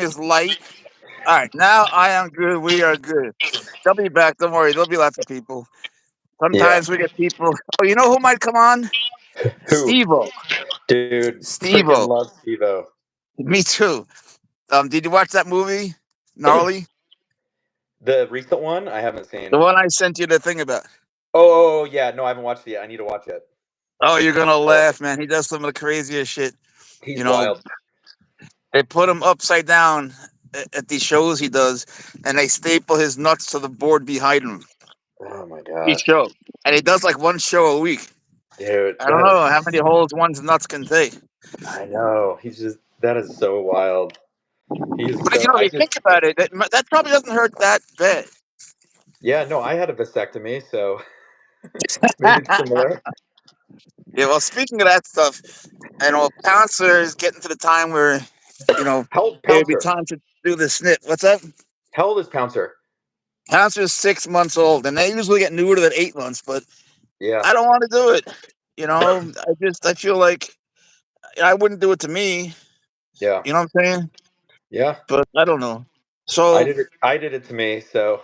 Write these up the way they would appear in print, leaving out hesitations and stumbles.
this light. All right, now I am good. We are good. They'll be back. Don't worry. There'll be lots of people. Yeah. Sometimes we get people. Oh, you know who might come on? Who? Steve-O. Dude, freaking Steve-O. love Steve-O. Me too. Did you watch that movie? Gnarly? The recent one I haven't seen. The one I sent you the thing about. Oh, yeah. No, I haven't watched it yet. I need to watch it. Oh, you're gonna laugh, man. He does some of the craziest shit. He's You know, wild. they put him upside down at these shows he does, and they staple his nuts to the board behind him. Oh my Each gosh. show, and he does like one show a week. Dude, I don't know how many holes one's nuts can take. I know. That is so wild. But if you think about it, that probably doesn't hurt that bad. Yeah, no, I had a vasectomy, so maybe it's similar. Yeah, well, speaking of that stuff, Pouncer is getting to the time where, How old it would be Pouncer? time to do the snip. What's up? How old is Pouncer? Pouncer's 6 months old, and they usually get neutered at 8 months, but Yeah. I don't want to do it. I feel like I wouldn't do it to me. Yeah. You know what I'm saying? Yeah. But I don't know. So I did it to me, so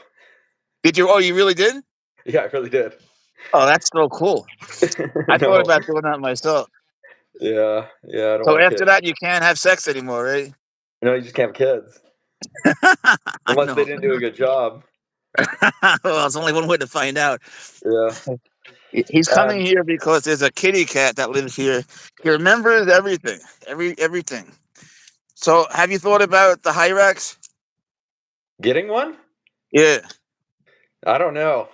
did you? Oh, you really did? yeah, I really did. Oh, that's so cool. I thought about doing that myself. Yeah, I don't So want after kids. that, you can't have sex anymore, right? No, you just can't have kids. Unless they didn't do a good job. Well, there's only one way to find out. Yeah. He's coming here because there's a kitty cat that lives here. He remembers everything, everything. So, have you thought about the Hyrax? Getting one? Yeah. I don't know.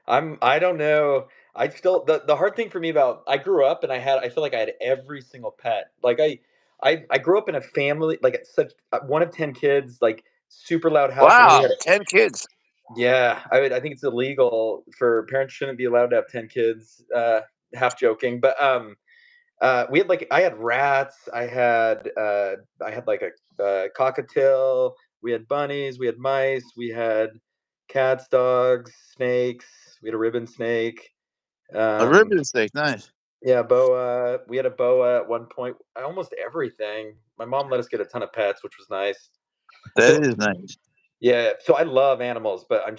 I don't know. I still the hard thing for me about I grew up and I feel like I had every single pet. Like I grew up in a family like such one of 10 kids, like super loud house. Wow, And 10 kids. yeah, I think it's illegal for parents shouldn't be allowed to have 10 kids. Half joking, but we had I had rats. I had like a cockatiel. We had bunnies. We had mice. We had cats, dogs, snakes. We had a ribbon snake. A ribbon snake, nice. Yeah, boa. We had a boa at one point. Almost everything. My mom let us get a ton of pets, which was nice. That is nice. Yeah, so I love animals, but I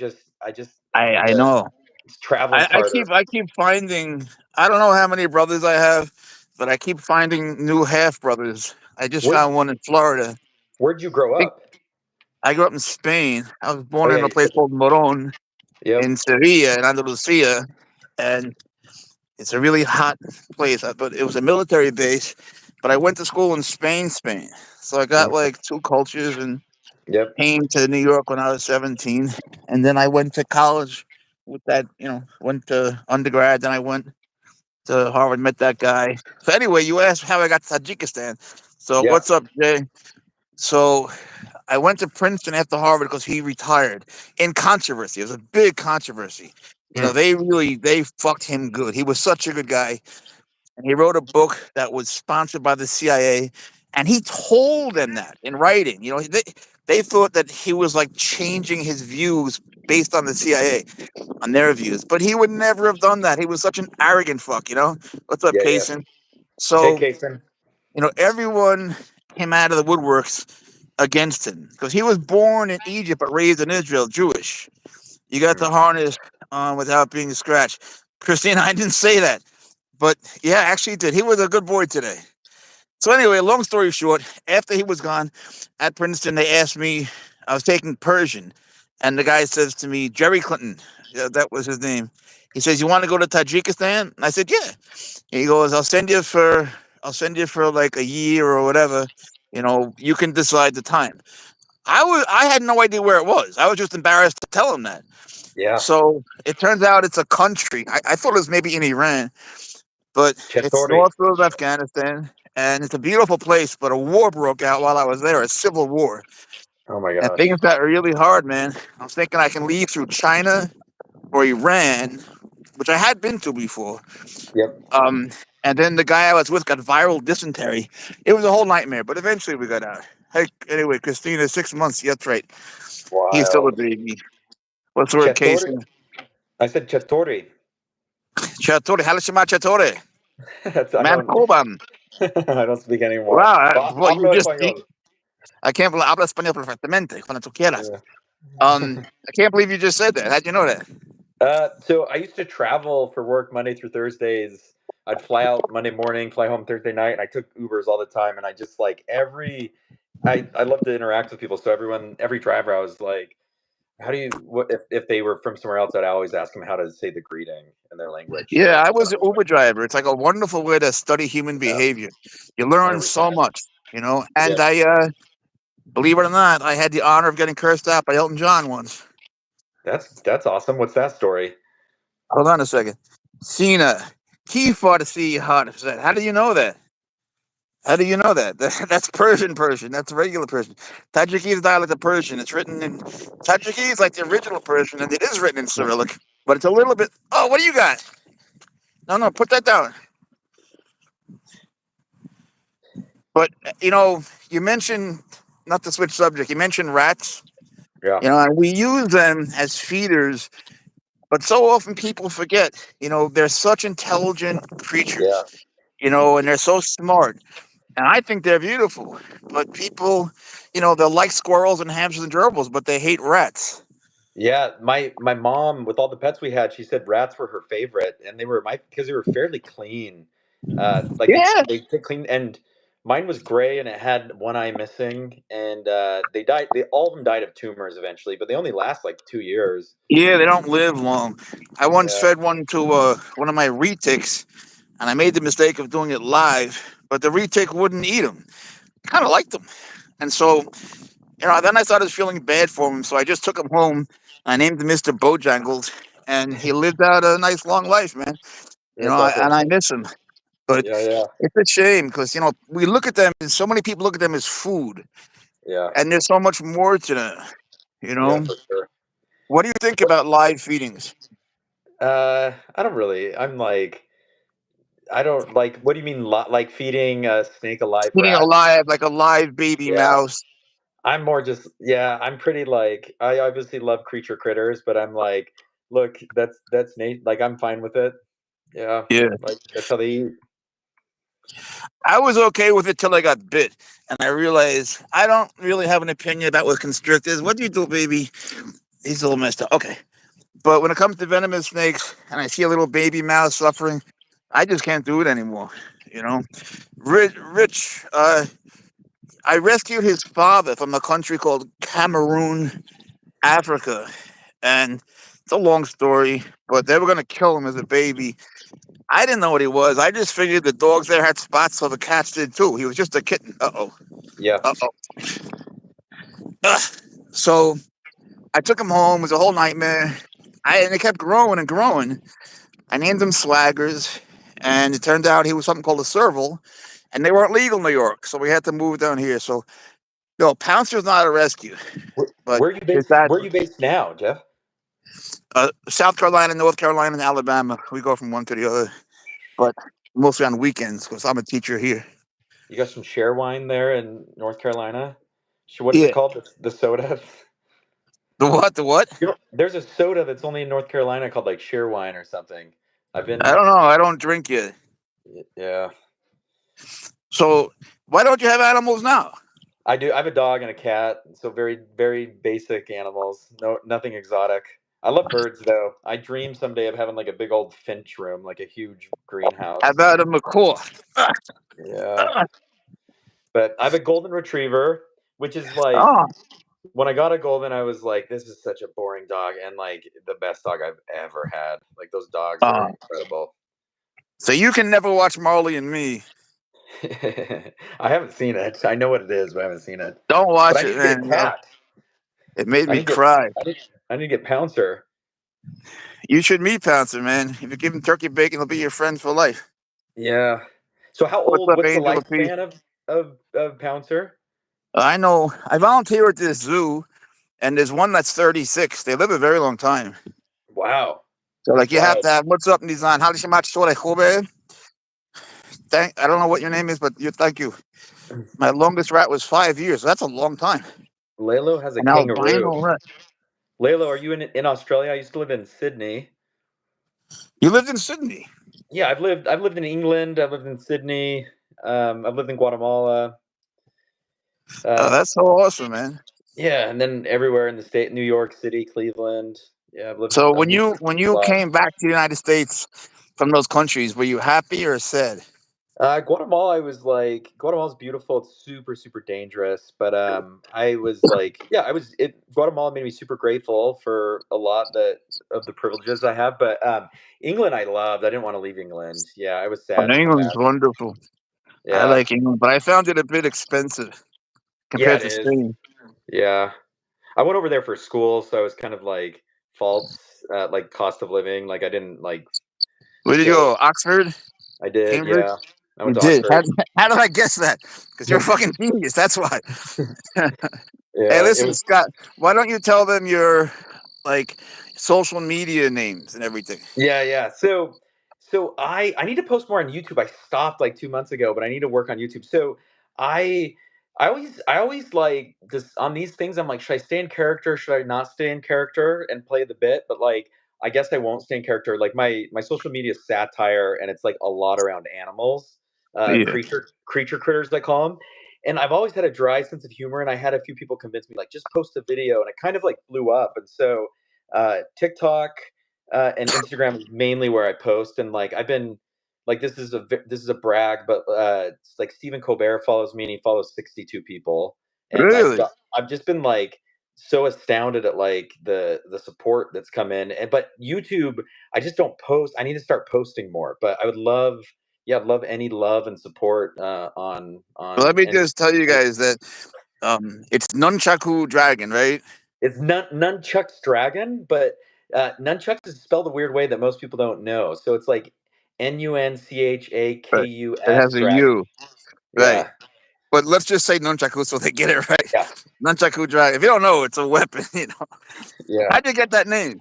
know. Traveling's harder. I keep finding. I don't know how many brothers I have, but I keep finding new half brothers. I just found one in Florida. Where'd you grow up? I grew up in Spain. I was born Oh, in yeah, a place called Moron in Sevilla, in Andalusia, and it's a really hot place. But it was a military base. But I went to school in Spain, so I got like two cultures and came to New York when I was 17, and then I went to college with that. Went to undergrad, then I went to Harvard, met that guy. So anyway, you asked how I got to Tajikistan. So what's up, Jay? So I went to Princeton after Harvard because he retired in controversy. It was a big controversy. They fucked him good. He was such a good guy. And he wrote a book that was sponsored by the CIA. And he told them that in writing. They thought that he was like changing his views based on the CIA, on their views. But he would never have done that. He was such an arrogant fuck, What's up, Kaysen? So, hey, Kaysen. Everyone came out of the woodworks against him because he was born in Egypt but raised in Israel, Jewish. You got the harness on without being scratched. Christina, I didn't say that. But yeah, actually he did. He was a good boy today. So anyway, long story short, after he was gone at Princeton, they asked me, I was taking Persian, and the guy says to me, Jerry Clinton, that was his name. He says, "You want to go to Tajikistan?" And I said, "Yeah." And he goes, I'll send you for like a year or whatever. You can decide the time. I had no idea where it was. I was just embarrassed to tell him that. Yeah. So it turns out it's a country. I thought it was maybe in Iran, but it's north of Afghanistan, and it's a beautiful place. But a war broke out while I was there, a civil war. Oh my And gosh. things got really hard, man. I was thinking I can leave through China or Iran, which I had been to before. Yep. And then the guy I was with got viral dysentery. It was a whole nightmare, but eventually we got out. Hey, anyway, Christina, 6 months. That's right. Wow. He's still a baby. What's the word, Casey? I said Chatori. Chatori. Halashima Chatori. Man, Koban. I don't speak anymore. Wow. Well, I can't believe habla español perfectamente cuando tú quieras. Yeah. I can't believe you just said that. How'd you know that? So I used to travel for work Monday through Thursdays. I'd fly out Monday morning, fly home Thursday night, and I took Ubers all the time. And I just like I love to interact with people. So every driver, I was like, how do you, what if they were from somewhere else? I'd always ask them how to say the greeting in their language. Yeah, So I was an Uber driver. It's like a wonderful way to study human yeah, behavior. You learn 100%. so much, you know. Yeah. And believe it or not, I had the honor of getting cursed out by Elton John once. That's awesome. What's that story? Hold on a second. Cena, key for to see heart. How do you know that? How do you know that? That's Persian. That's regular Persian. Tajikistan dialect of Persian. It's written in Tajiki is like the original Persian, and it is written in Cyrillic, but it's a little bit. Oh, what do you got? No, put that down. But you mentioned, not to switch subject. You mentioned rats. Yeah. And we use them as feeders, but so often people forget. They're such intelligent Yeah. creatures. And they're so smart. And I think they're beautiful. But people, they'll like squirrels and hamsters and gerbils, but they hate rats. Yeah, my mom, with all the pets we had, she said rats were her favorite, and they were because they were fairly clean. Like Yeah. they clean, and mine was gray and it had one eye missing, and they died. All of them died of tumors eventually, but they only last like 2 years. Yeah, they don't live long. I once Yeah, fed one to one of my retics, and I made the mistake of doing it live, but the retic wouldn't eat them. Kind of liked them. And so, then I started feeling bad for him. So I just took him home. I named him Mr. Bojangles, and he lived out a nice long life, man. that's awesome. And I miss him. But Yeah, yeah, it's a shame because, we look at them, and so many people look at them as food, yeah, and there's so much more to them. You yeah, know, for sure. what do you think about live feedings? I don't really. I'm like, I don't like. What do you mean, like feeding a snake a live Feeding rat? alive, like a live baby Yeah. mouse. I'm more just yeah, I'm pretty like I obviously love creature critters, but I'm like, look, that's Nate. Like I'm fine with it. Yeah, Yeah. like that's how they eat. I was okay with it till I got bit, and I realized I don't really have an opinion about what constrictors. What do you do, baby? He's a little messed up. Okay. But when it comes to venomous snakes and I see a little baby mouse suffering, I just can't do it anymore. You know, Rich, I rescued his father from a country called Cameroon, Africa. And it's a long story, but they were going to kill him as a baby. I didn't know what he was. I just figured the dogs there had spots, so the cats did too. He was just a kitten. Uh oh. Yeah. Uh oh. So I took him home. It was a whole nightmare. And it kept growing and growing. I named him Swaggers, and it turned out he was something called a serval, and they weren't legal in New York, so we had to move down here. So, Pouncer's not a rescue, but Where are you his based? dad, Where are you based now, Jeff? South Carolina, North Carolina, and Alabama. We go from one to the other, but mostly on weekends because I'm a teacher here. You got some share wine there in North Carolina. What is it Yeah. called? The soda. The what? The what? There's a soda that's only in North Carolina called like share wine or something. I've I been don't know. I don't drink yet. yeah. So, why don't you have animals now? I do. I have a dog and a cat, so very, very basic animals. No, nothing exotic. I love birds though. I dream someday of having like a big old finch room, like a huge How greenhouse. about a macaw? Yeah, but I have a golden retriever, which is like Oh, when I got a golden, I was like, this is such a boring dog, and like the best dog I've ever had. Like those dogs are uh, incredible. so you can never watch Marley and Me. I haven't seen it. I know what it is, but I haven't seen it. Don't But watch I need it, to get man. a cat. It made I me need to get. cry. I need to get Pouncer. You should meet Pouncer, man. If you give him turkey bacon, he'll be your friend for life. Yeah. So how What's old? up, What's the Angel of Peace? lifespan of Pouncer? I know. I volunteer at this zoo, and there's one that's 36. They live a very long time. Wow, So, that's like, you have wild. to have, what's up, Nizan? How does you match sort of Kobe? I don't know what your name is, but thank you. My longest rat was 5 years. So that's a long time. Lalo has a An kangaroo. albino rat. Lalo, are you in Australia? I used to live in Sydney. You lived in Sydney. Yeah, I've lived in England. I've lived in Sydney. I've lived in Guatemala. Oh, Uh, that's so awesome, man. yeah, and then everywhere in the state, New York City, Cleveland. Yeah, So I've lived when a you lot. came back to the United States from those countries, were you happy or sad? Guatemala, I was like, Guatemala's beautiful. It's super, super dangerous. But I was like, yeah, Guatemala made me super grateful for a lot of the privileges I have. But England, I loved. I didn't want to leave England. Yeah, I was Oh, sad to come England's back. wonderful. I Yeah, like England, but I found it a bit expensive yeah, compared it to is. Spain. Yeah, I went over there for school, so I was kind of like faults like cost of living. Like I didn't like Where did you so go? Oxford? I did. Cambridge? Yeah, I You went to did. Oxford. How did I guess that? Because you're a fucking genius. That's why. Hey, Yeah, it listen, was. Scott. Why don't you tell them your like social media names and everything? Yeah, yeah. So I need to post more on YouTube. I stopped like 2 months ago, but I need to work on YouTube. So I I always like this on these things. I'm like, should I stay in character? Should I not stay in character and play the bit? But like, I guess I won't stay in character. Like my social media is satire, and it's like a lot around animals, Yeah. creature critters they call them. And I've always had a dry sense of humor, and I had a few people convince me like just post a video, and it kind of like blew up. And so TikTok and Instagram is mainly where I post, and like I've been like this is a brag, but it's like Stephen Colbert follows me, and he follows 62 people, and Really? I've just been like so astounded at like the support that's come in, and but YouTube, I just don't post. I need to start posting more, but I would love, yeah, I'd love any love and support Well, let on me any. just tell you guys that it's Nunchaku Dragon, right? It's Nunchuck's Dragon, but Nunchucks is spelled a weird way that most people don't know. So it's like Right. It Nunchakus has a Dragon. U, right? Yeah, But let's just say Nunchaku so they get it right. yeah, Nunchaku Dragon. If you don't know, it's a weapon. You know. yeah. How'd you get that name?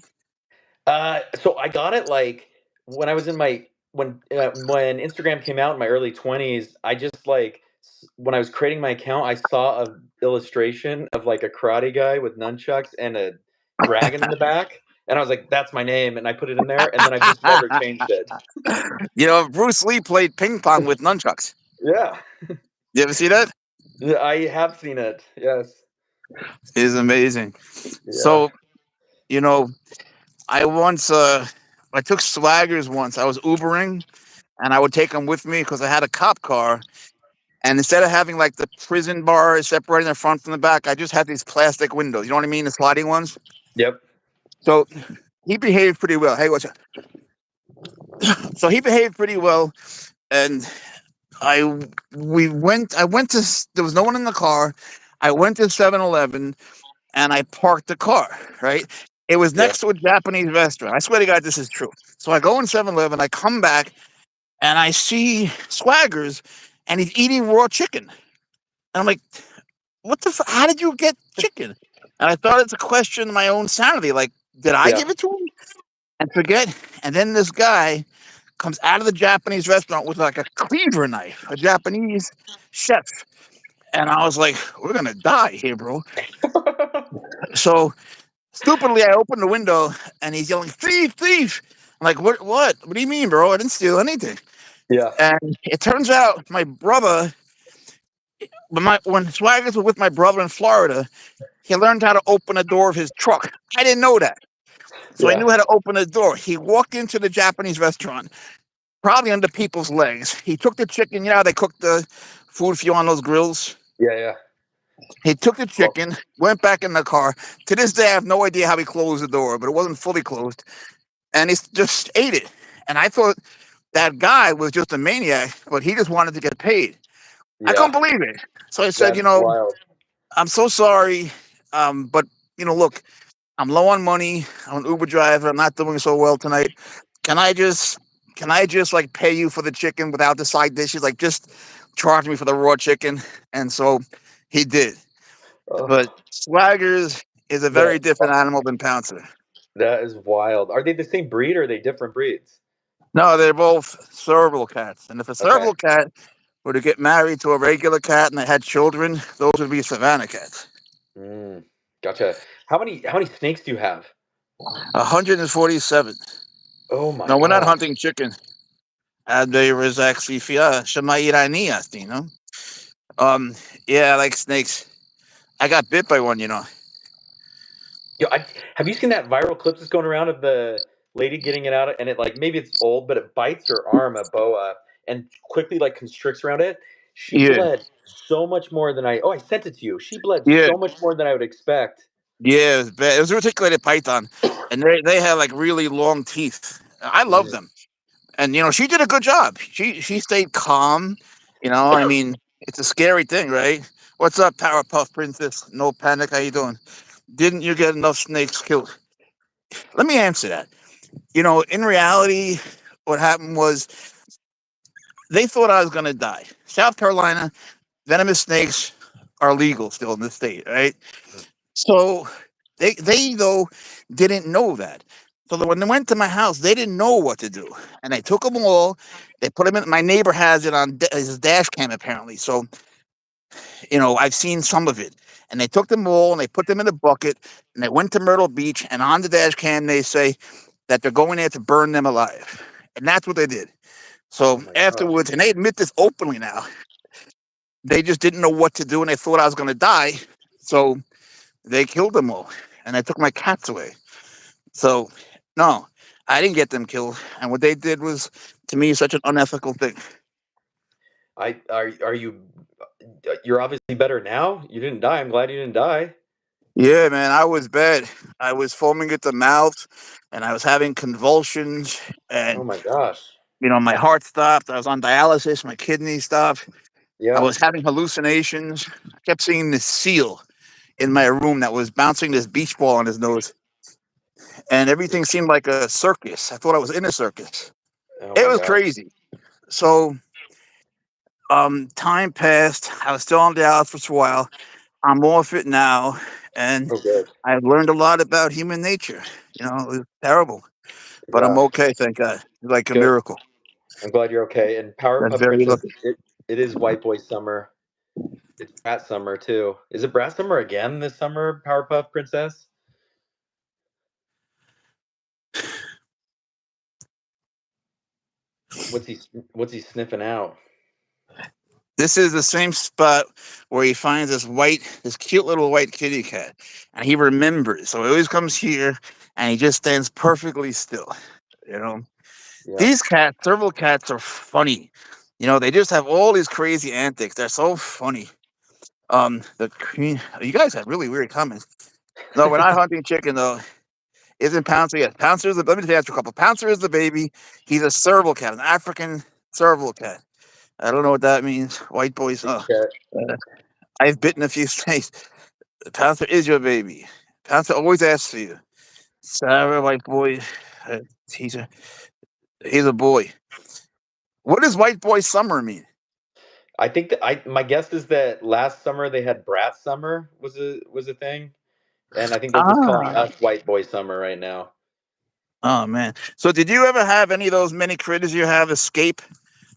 So I got it like when I was in my when Instagram came out in my early 20s. I just like when I was creating my account, I saw a illustration of like a karate guy with nunchucks and a dragon in the back, and I was like, "That's my name," and I put it in there, and then I've just never changed it. You know, Bruce Lee played ping pong with nunchucks. Yeah. You ever see that? Yeah, I have seen it. Yes. It's amazing. Yeah. So, you know, I once I took swaggers once. I was Ubering and I would take them with me because I had a cop car. And instead of having like the prison bars separating the front from the back, I just had these plastic windows. You know what I mean? The sliding ones. Yep. So he behaved pretty well. Hey, what's up? So he behaved pretty well, and I I went to there was no one in the car. I went to 7-Eleven and I parked the car, right? It was Yeah. next to a Japanese restaurant. I swear to God, this is true. So I go in 7-Eleven, I come back, and I see Swaggers, and he's eating raw chicken. And I'm like, what the how did you get chicken? And I thought it's a question of my own sanity. Like, did I Yeah. give it to him? And forget. And then this guy comes out of the Japanese restaurant with like a cleaver knife, a Japanese chef. And I was like, we're going to die here, bro. So stupidly, I opened the window and he's yelling, thief, thief. I'm like, what? What do you mean, bro? I didn't steal anything. Yeah. And it turns out my brother, when Swaggers was with my brother in Florida, he learned how to open a door of his truck. I didn't know that. So I Yeah. knew how to open a door. He walked into the Japanese restaurant, probably under people's legs. He took the chicken. You know how they cook the food for you on those grills? Yeah. Yeah. He took the Well, chicken, went back in the car. To this day, I have no idea how he closed the door, but it wasn't fully closed. And he just ate it. And I thought that guy was just a maniac, but he just wanted to get paid. I yeah. couldn't believe it. So I said, That's wild. I'm so sorry, but look, I'm low on money. I'm an Uber driver. I'm not doing so well tonight. Can I just like pay you for the chicken without the side dishes? Like just charge me for the raw chicken. And so he did. Oh, But Swaggers is a very that's different animal than Pouncer. that is wild. Are they the same breed or are they different breeds? No, they're both serval cats. And if a Okay. serval cat were to get married to a regular cat and they had children, those would be savannah cats. Mm, gotcha. How many snakes do you have? 147. Oh my No, we're not gosh. hunting chicken. And there was actually Shema Iranias, Um, yeah, I like snakes. I got bit by one. Yo, have you seen that viral clip that's going around of the lady getting it out, and it like maybe it's old, but it bites her arm, a boa, and quickly like constricts around it. She Yeah, bled so much more than I sent it to you. She bled yeah, so much more than I would expect. yeah. It was bad. It was a reticulated python, and they had like really long teeth. I love Mhm. them, and she did a good job. She stayed calm. I mean, it's a scary thing, right? What's up, Powerpuff Princess? No panic. How you doing? Didn't you get enough snakes killed? Let me answer that. In reality, what happened was they thought I was going to die. South Carolina, venomous snakes are legal still in the state, right? So they though didn't know that. So that when they went to my house, they didn't know what to do, and they took them all. They put them in. My neighbor has it on his dash cam apparently. So I've seen some of it. And they took them all and they put them in a bucket and they went to Myrtle Beach. And on the dash cam, they say that they're going there to burn them alive, and that's what they did. Oh So my gosh. afterwards, and they admit this openly now, they just didn't know what to do and they thought I was going to die. So they killed them all and they took my cats away. So, no, I didn't get them killed. And what they did was, to me, such an unethical thing. Are you you're obviously better now? You didn't die. I'm glad you didn't die. Yeah, man, I was bad. I was foaming at the mouth and I was having convulsions Oh and, my gosh. my heart stopped. I was on dialysis. My kidney stopped. I Yeah. was having hallucinations. I kept seeing this seal in my room that was bouncing this beach ball on his nose. And everything seemed like a circus. I thought I was in a circus. Oh It my was gosh. crazy. So, time passed. I was still on dialysis for a while. I'm off it now, and Oh good. I've learned a lot about human nature. It was terrible, but I'm Yeah. okay, thank God. It's like a Good. miracle. I'm glad you're okay. And That's Powerpuff very Princess, lucky. it is White Boy Summer. It's Brat Summer too. Is it Brat Summer again this summer, Powerpuff Princess? What's he what's he sniffing out? This is the same spot where he finds this cute little white kitty cat, and he remembers. So he always comes here, and he just stands perfectly still. You know, Yeah. these cats, serval cats, are funny. They just have all these crazy antics. They're so funny. You guys have really weird comments. No, we're not hunting chicken though. Isn't Pouncer? Yes, Pouncer is the. Let me just answer a couple. Pouncer is the baby. He's a serval cat, an African serval cat. I don't know what that means. White boys. Oh, Okay. uh, I've bitten a few snakes. Pouncer is your baby. Pouncer always asks for you. Sarah, white boy. Uh, he's a he's a boy. What does white boy summer mean? I think that I my guess is that last summer they had Brat Summer was a thing. And I think they're just calling Ah, us White Boy Summer right now. oh man. So did you ever have any of those many critters you have escape?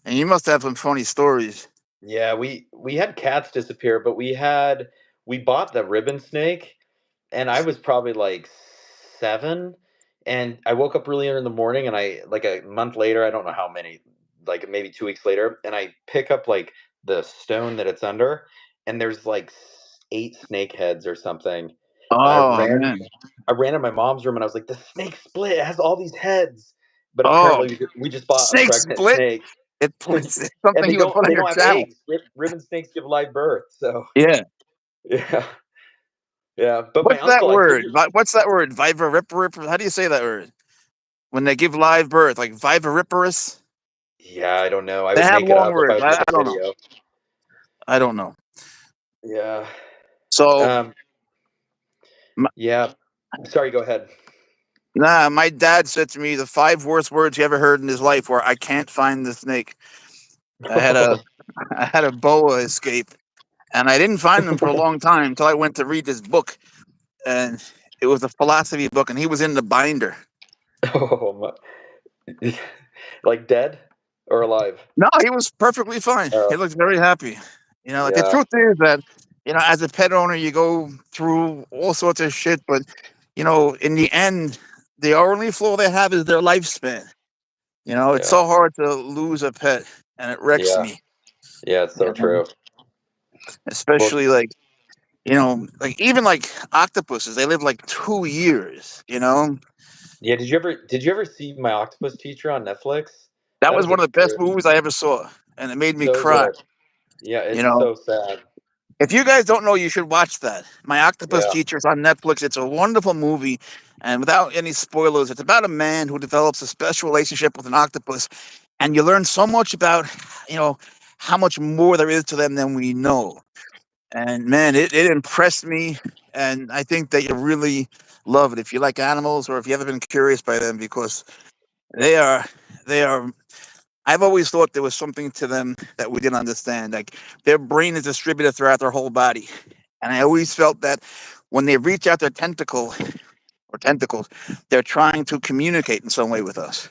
And you must have some funny stories. Yeah, we had cats disappear, but we bought the ribbon snake, and I was probably like 7, and I woke up really early in the morning, and I like a month later, I don't know how many, like maybe 2 weeks later, and I pick up like the stone that it's under, and there's like 8 snake heads or something. And Oh man. I ran in my mom's room and I was like, "The snake split. It has all these heads." But Oh, apparently we just bought a snake pregnant split. snake. It's something And you would put on they your don't have channel. eggs. Ribbon snakes give live birth. So, Yeah. yeah. Yeah, but my What's that uncle, I told word? you. What's that word? Viviparous? How do you say that word? When they give live birth, like viviparous? Yeah, I don't know. I They would have make it long up if I words. was I making a don't know. video. I don't know. Yeah. So, Um my, yeah. Sorry, go ahead. nah, my dad said to me the 5 worst words he ever heard in his life were "I can't find the snake." I had a I had a boa escape, and I didn't find them for a long time until I went to read this book, and it was a philosophy book, and he was in the binder. Oh my. Like dead or alive? No, he was perfectly fine. He Oh, looked very happy. Like the yeah. truth is that, as a pet owner, you go through all sorts of shit, but in the end, the only flaw they have is their lifespan. It's Yeah. so hard to lose a pet, and it wrecks Yeah. me. Yeah, it's You so know, true. especially Well, like even like octopuses. They live like 2 years. yeah. Did you ever see My Octopus Teacher on Netflix? That That was is a one of the best movies I ever saw, and it made me so cry. good. Yeah, You it's know, so sad. if you guys don't know, you should watch that. My Octopus Yeah, Teacher is on Netflix. It's a wonderful movie, and without any spoilers, it's about a man who develops a special relationship with an octopus, and you learn so much about, you know, how much more there is to them than we know. And man, it impressed me, and I think that you really love it if you like animals or if you ever been curious by them because they are they are. I've always thought there was something to them that we didn't understand. Like their brain is distributed throughout their whole body, and I always felt that when they reach out their tentacles, they're trying to communicate in some way with us.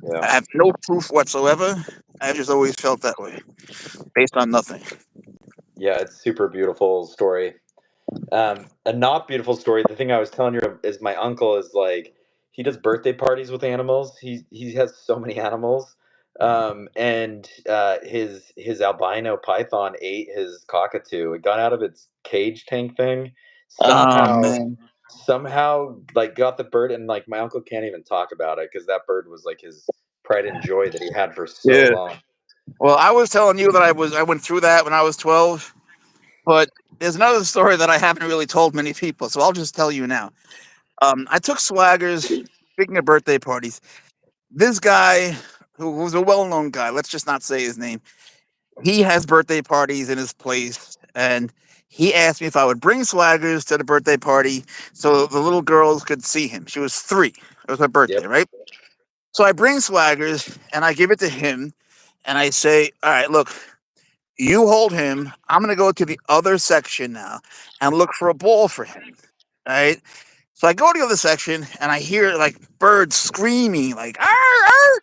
yeah. I have no proof whatsoever. I've just always felt that way, based on nothing. Yeah, it's super beautiful story. A not beautiful story. The thing I was telling you is my uncle is like he does birthday parties with animals. He has so many animals, and his albino python ate his cockatoo. It got out of its cage tank thing Oh somehow. man, Somehow, like got the bird, and like my uncle can't even talk about it because that bird was like his pride and joy that he had for so yeah. long. Well, I was telling you that I went through that when I was 12, but there's another story that I haven't really told many people, so I'll just tell you now. I took swaggers. Speaking of birthday parties, this guy who's a well-known guy, let's just not say his name. He has birthday parties in his place, and he asked me if I would bring swaggers to the birthday party so the little girls could see him. She was 3. It was her birthday, Yep. right? So I bring swaggers and I give it to him, and I say, "All right, look, you hold him. I'm gonna go to the other section now and look for a ball for him." All right. So I go to the other section and I hear like birds screaming, like "Arr, arr!"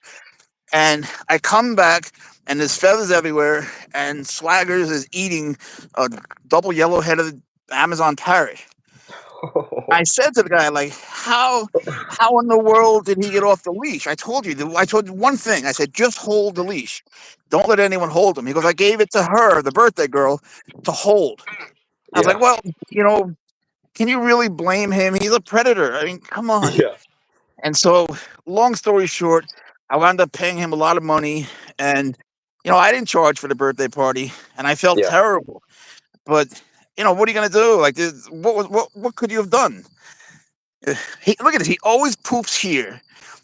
And I come back and there's feathers everywhere, and Swaggers is eating a double yellow-headed Amazon parrot. I said to the guy, like, how in the world did he get off the leash? I told you one thing. I said, just hold the leash. Don't let anyone hold him. He goes, I gave it to her, the birthday girl, to hold. I was like, Yeah. well, you know, can you really blame him? He's a predator. I mean, come on. Yeah. And so, long story short, I wound up paying him a lot of money, and I didn't charge for the birthday party, and I felt Yeah. terrible. But what are you gonna do? Like, what could you have done? Look at this. He always poops here.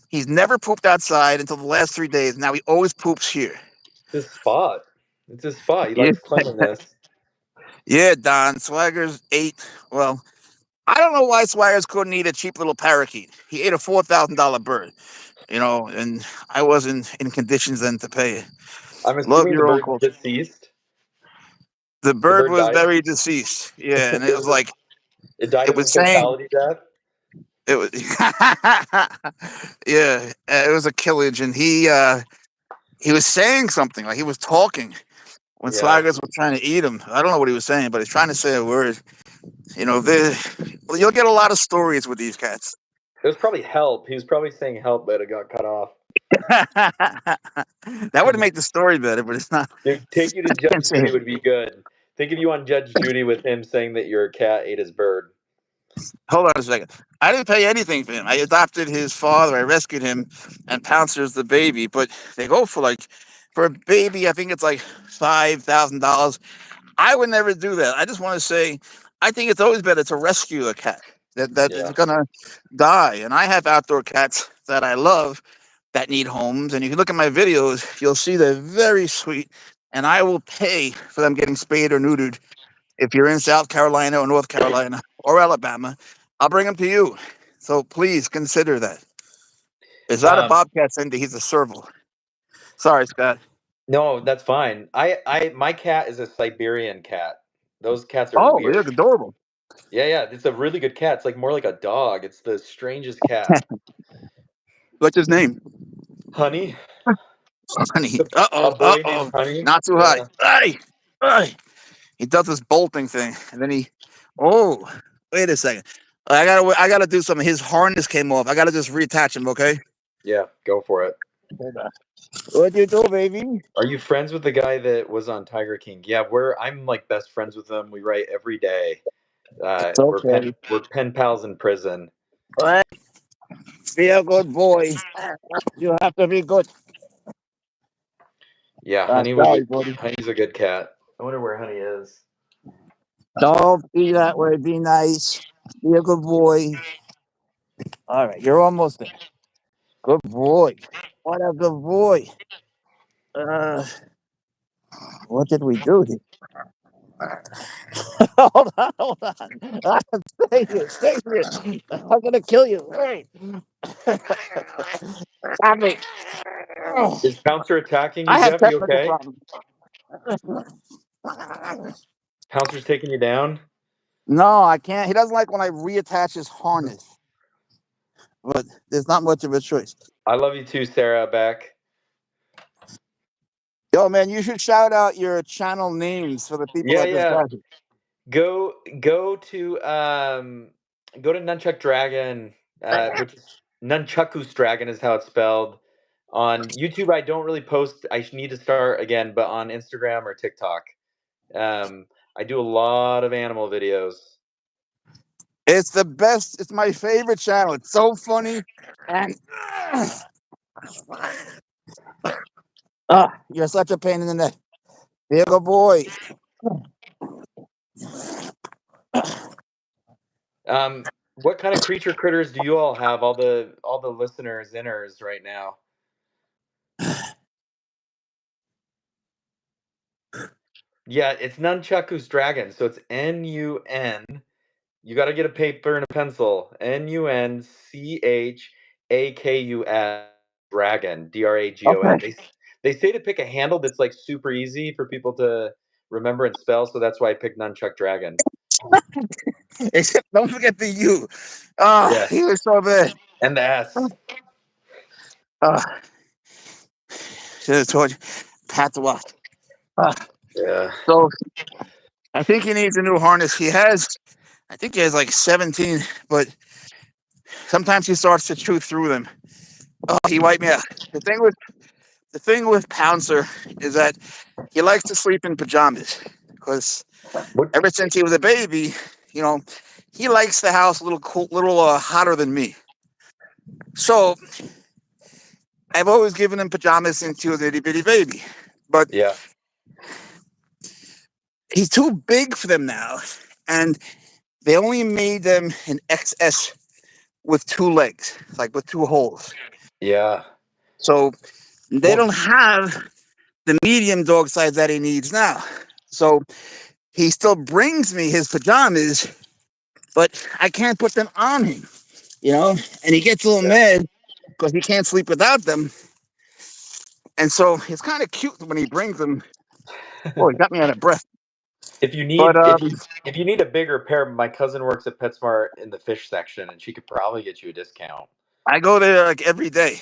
He's never pooped outside until the last 3 days. Now he always poops here. It's his spot. It's his spot. He Yeah, likes cleanliness. yeah. Don Swaggers ate. Well, I don't know why Swaggers couldn't eat a cheap little parakeet. He ate a $4,000 bird. And I wasn't in conditions then to pay it. I'm Love assuming the your own bird's culture. deceased. The The bird bird was died. very deceased. Yeah, and it It was was a, like it died it of a was saying fatality death. it was. Yeah, it was a killage, and he was saying something like he was talking when Yeah. Slaggers was trying to eat him. I don't know what he was saying, but he's trying to say a word. Well, you'll get a lot of stories with these cats. It was probably help. He was probably saying help, but it got cut off. That would make the story better, but it's not. Take you to I can't Judge say Judy it. would be good. Think of you on Judge Judy with him saying that your cat ate his bird. Hold on a second. I didn't pay anything for him. I adopted his father. I rescued him, and Pouncer's the baby. But they go for a baby. I think it's like $5,000. I would never do that. I just want to say, I think it's always better to rescue a cat that is Yeah. gonna die. And I have outdoor cats that I love that need homes. And if you look at my videos, you'll see they're very sweet. And I will pay for them getting spayed or neutered. If you're in South Carolina or North Carolina or Alabama, I'll bring them to you. So please consider that. It's not a Um, bobcat, Cindy. He's a serval. Sorry, Scott. no, that's fine. My cat is a Siberian cat. Those cats are Oh, they weird. look adorable. Yeah, yeah. It's a really good cat. It's like more like a dog. It's the strangest cat. What's his name? Honey, Honey. a Uh boy named oh. Honey. Not too high. Yeah, Ay, ay. He does this bolting thing, and then oh, wait a second. I gotta do something. His harness came off. I gotta just reattach him. Okay. yeah. Go for it. What you do, baby? Are you friends with the guy that was on Tiger King? Yeah, I'm like best friends with him. We write every day. It's okay. We're pen pals in prison. What? Be a good boy. You have to be good. Yeah, Sorry, buddy. Honey's a good cat. I wonder where Honey is. Don't be that way. Be nice. Be a good boy. All right, you're almost there. Good boy. What a good boy. Uh, what did we do here? Hold on, hold on. Stay here, stay here. I'm gonna kill you. Hey. Stop me. Is Pouncer attacking you, I have Jeff? You technical okay? problems. Pouncer's taking you down? No, I can't. He doesn't like when I reattach his harness, but there's not much of a choice. I love you too, Sarah, back. Yo, man, you should shout out your channel names for the people that just Yeah. got here. Go to Nunchuck Dragon, which is Nunchuckus Dragon is how it's spelled. On YouTube, I don't really post. I need to start again, but on Instagram or TikTok, I do a lot of animal videos. It's the best. It's my favorite channel. It's so funny. And you're such a pain in the neck. Be a good boy. What kind of creature critters do you all have? All the listeners, inners right now. Yeah, it's Nunchakus Dragon, so it's Nun. You got to get a paper and a pencil. Nunchakus Dragon. Dragon. Okay. They say to pick a handle that's like super easy for people to remember and spell, so that's why I picked Nunchuck Dragon. Except don't forget the U. Yeah. He was so bad. And the S. Should have told you. Pat the watch. Yeah. So I think he needs a new harness. I think he has like 17, but sometimes he starts to chew through them. Oh, he wiped me out. The thing with Pouncer is that he likes to sleep in pajamas because What? ever since he was a baby, you know, he likes the house a little cool, hotter than me. So I've always given him pajamas since he was an itty bitty baby, but Yeah. he's too big for them now, and they only made them an XS with 2 legs, like with 2 holes. Yeah. So they Well, don't have the medium dog size that he needs now. So he still brings me his pajamas, but I can't put them on him, and he gets a little mad because he can't sleep without them. And so it's kind of cute when he brings them. Oh, he got me out of breath. if you But need if you need a bigger pair, my cousin works at PetSmart in the fish section, and she could probably get you a discount. I go there like every day.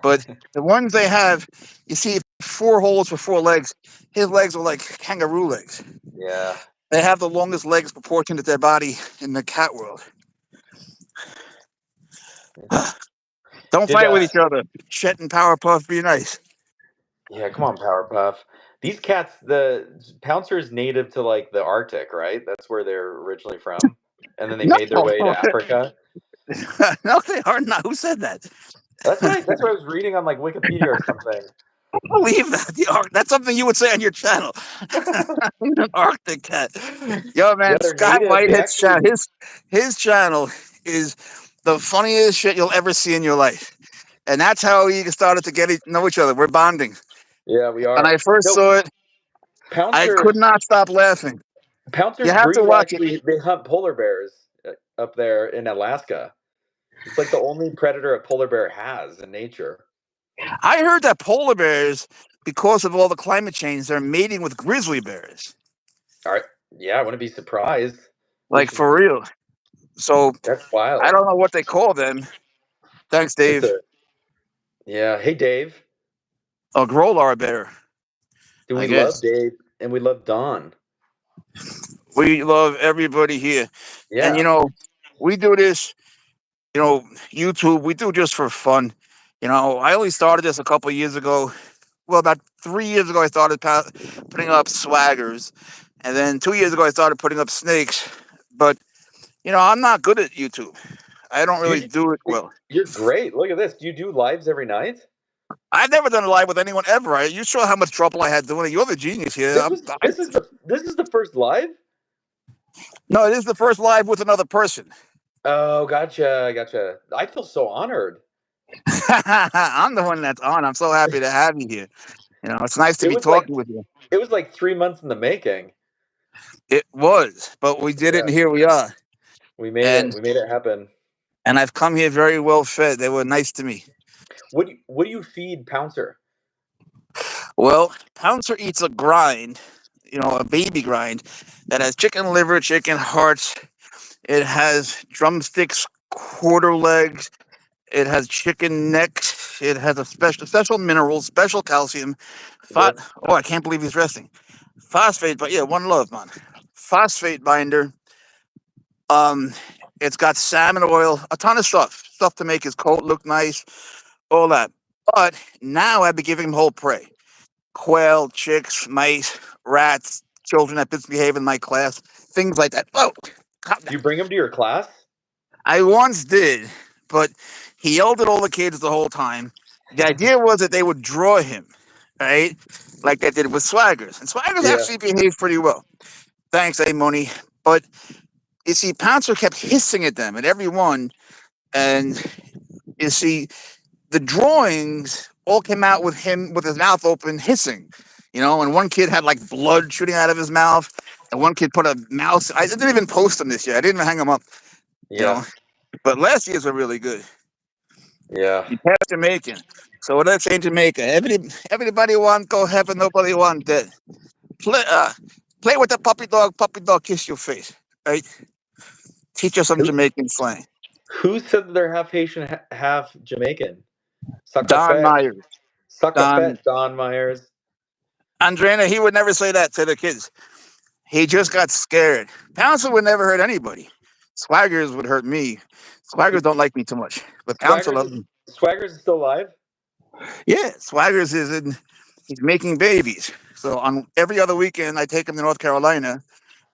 But the ones they have, you see 4 holes for 4 legs. His legs are like kangaroo legs. Yeah. They have the longest legs proportioned to their body in the cat world. Don't fight with each other. Chet and Powerpuff, be nice. Yeah, come on, Powerpuff. These cats, the Pouncer is native to like the Arctic, right? That's where they're originally from, and then they No, made their way to Africa. no, they are not. Who said that? That's right. That's what I was reading on like Wikipedia or something. I don't believe that. That's something you would say on your channel. An Arctic cat. Yo, Yeah, man, they're Scott native. They Whitehead's actually. channel. His channel is the funniest shit you'll ever see in your life. And that's how we started to know each other. We're bonding. Yeah, we When are. I first No, saw it, I could Pouncers. not stop laughing. You Pouncers have to breed watch it. actually. They hunt polar bears up there in Alaska. It's like the only predator a polar bear has in nature. I heard that polar bears, because of all the climate change, they're mating with grizzly bears. All right. Yeah, I wouldn't be surprised. Like, for real. So That's wild. I don't know what they call them. Thanks, Dave. Yeah. Hey, Dave. A Grolar bear, Do I we love guess. Dave and we love Don? We love everybody here. And, Yeah. we do this, YouTube, we do just for fun. I only started this a couple years ago. Well, about 3 years ago, I started putting up swaggers, and then 2 years ago, I started putting up snakes. But I'm not good at YouTube. I don't really Dude, do it well. you're great. Look at this. Do you do lives every night? I've never done a live with anyone ever. You saw how much trouble I had doing it. You're the genius here. This is the first live? No, it is the first live with another person. Oh, gotcha. I feel so honored. I'm the one that's on. I'm so happy to have you here. It's nice to It be was like talking with you. it was like 3 months in the making. It was, but we did it, Yeah, and here we are. we made And it. We made it happen. I've come here very well fed. They were nice to me. What do you feed Pouncer? Well, Pouncer eats a grind, a baby grind that has chicken liver, chicken hearts. It has drumsticks, quarter legs. It has chicken necks. It has a special minerals, special calcium. Yep. Oh, I can't believe he's resting. Phosphate, but yeah, one love, man. Phosphate binder. Um, it's got salmon oil, a ton of stuff to make his coat look nice, all that. But now I've been giving him whole prey: quail, chicks, mice, rats, children that misbehave in my class, things like that. Oh, calm Do down. you bring him to your class? I once did, but he yelled at all the kids the whole time. The idea was that they would draw him, right? Like they did with Swaggers. And Swaggers Yeah. actually behaved pretty well. Thanks, Money. But you see, Pouncer kept hissing at them, at everyone. And you see, the drawings all came out with him with his mouth open, hissing. And one kid had like blood shooting out of his mouth. And one kid put a mouse. I didn't even post them this year. I didn't even hang them up, you Yeah. know. But last year's were really good. Yeah. You passed Jamaican. So what I say in Jamaica, everybody want go heaven, nobody want dead. Play with the puppy dog kiss your face. Right? Teach us some Who Jamaican slang. who said that they're half Haitian, half Jamaican? Suck a Don fat. Myers. Suck a Don fat, Don Myers. Andrena, he would never say that to the kids. He just got scared. Pouncer would never hurt anybody. Swaggers would hurt me. Swaggers don't like me too much. But Pouncer Swaggers loves is me. Swaggers is still alive? Yeah, Swaggers he's making babies. So on every other weekend I take him to North Carolina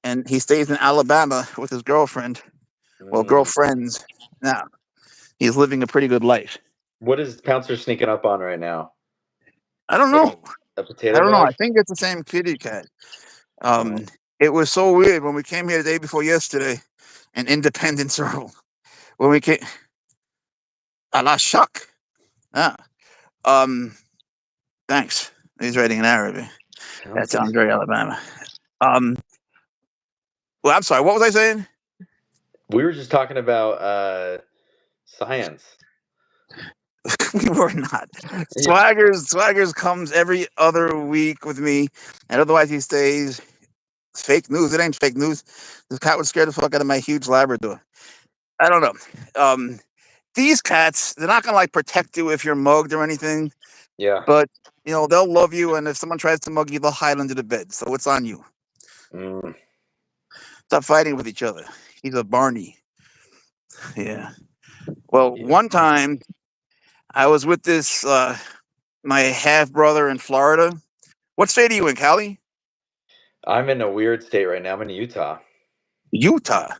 and he stays in Alabama with his girlfriend. Well, Mm. girlfriends. Now, he's living a pretty good life. What is Pouncer sneaking up on right now? I don't Like know. a I potato don't know. I bag? think it's the same kitty cat. Oh. It was so weird when we came here the day before yesterday in Independence Circle. When we came, a la shock. Ah, um, thanks. He's writing in Arabic. That sounds very Alabama. Um, well, I'm sorry. What was I saying? We were just talking about science. We were not. Yeah. Swaggers comes every other week with me, and otherwise he stays. It's fake news. It ain't fake news. This cat would scare the fuck out of my huge Labrador. I don't know. These cats, they're not gonna like protect you if you're mugged or anything, Yeah. but they'll love you, and if someone tries to mug you, they'll hide under the bed. So it's on you. Mm. Stop fighting with each other. He's a Barney. Yeah. Well, Yeah. one time I was with this my half brother in Florida. What state are you in, Cali? I'm in a weird state right now. I'm in Utah. Utah.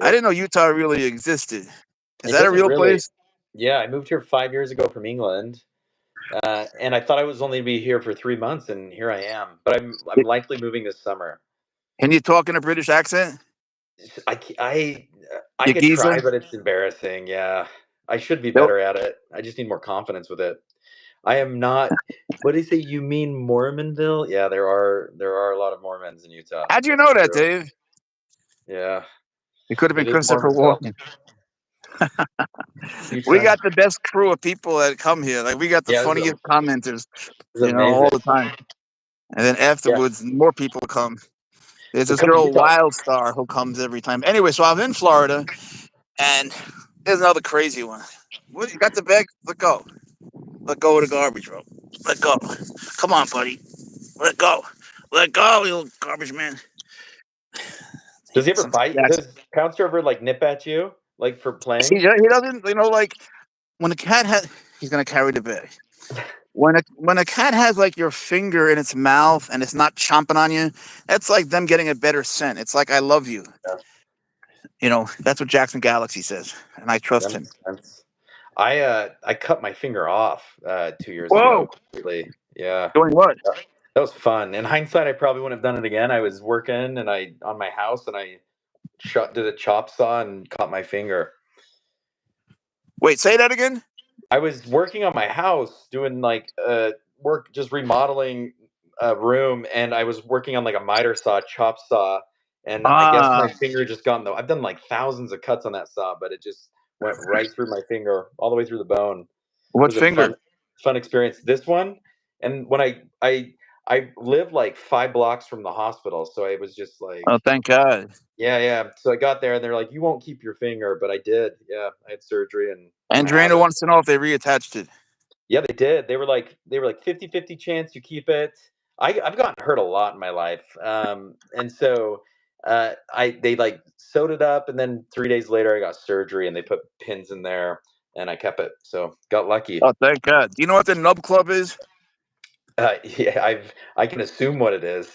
I Yep. didn't know Utah really existed. Is It that a doesn't real really. place? Yeah, I moved here 5 years ago from England, and I thought I was only be here for 3 months, and here I am. But I'm likely moving this summer. Can you talk in a British accent? I You could geezer? try, but it's embarrassing. Yeah, I should be Nope. better at it. I just need more confidence with it. I am not. What do you say? You mean Mormonville? Yeah, there are a lot of Mormons in Utah. How'd you That's know that, true. Dave? Yeah, It could have been it is Christopher Mormonville. Walken. We Utah. got the best crew of people that come here. Like we got the Yeah, funniest commenters, this is amazing. all the time. And then Yeah, afterwards, more people come. There's so this come to girl Utah. Wildstar who comes every time. Anyway, so I'm in Florida, and there's another crazy one. What, you got the bag? Let go of the garbage, bro. Let go. Come on, buddy. Let go. Let go, you little garbage man. Does he ever Something bite? Jackson. Does Pouncer ever like nip at you, like for He playing? doesn't, like when the cat had he's gonna carry the bag. When a cat has like your finger in its mouth and it's not chomping on you, that's like them getting a better scent. It's like I love you. Yeah, That's what Jackson Galaxy says, and I trust that him. makes sense. I cut my finger off 2 years ago Whoa, completely. Yeah. doing what? That was fun. In hindsight, I probably wouldn't have done it again. I was working and I on my house and I did a chop saw and cut my finger. Wait, say that again. I was working on my house doing like work, just remodeling a room, and I was working on like a miter saw, chop saw, and I guess Ah, my finger just got though. I've done like thousands of cuts on that saw, but it just went right through my finger, all the way through the bone. It what was a finger? fun experience. This one, and when I lived like 5 blocks from the hospital, so I was just like, Oh, thank God. yeah. So I got there, and they're like, "You won't keep your finger," but I did. Yeah, I had surgery, and And I have Drano it. wants to know if they reattached it. Yeah, they did. They were like 50-50 chance you keep it. I've gotten hurt a lot in my life. And so I they like sewed it up, and then 3 days later I got surgery and they put pins in there and I kept it. So got lucky. Oh, thank God. Do you know what the Nub Club is? Yeah, I can assume what it is.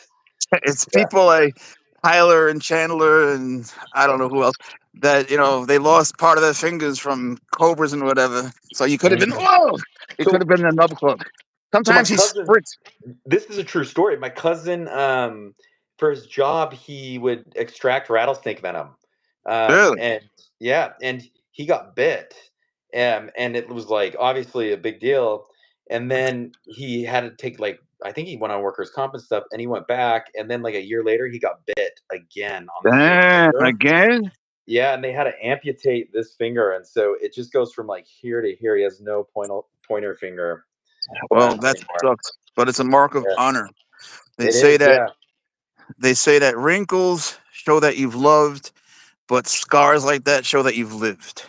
It's Yeah. people like Tyler and Chandler and I don't know who else that they lost part of their fingers from cobras and whatever. So you could have been Mhm. you could So have been in a Nub Club. so my Sometimes he cousin, sprints. this is a true story. My cousin, for his job, he would extract rattlesnake venom, Really? and yeah, and he got bit, and it was like obviously a big deal. And then he had to take like I think he went on workers' comp and stuff, and he went back, and then like a year later, he got bit again on the same Damn, finger. again? Yeah, and they had to amputate this finger, and so it just goes from like here to here. He has no pointer finger Well, that anymore. sucks. But it's a mark of Yeah, honor. They it say is. that Yeah. they say that wrinkles show that you've loved, but scars like that show that you've lived.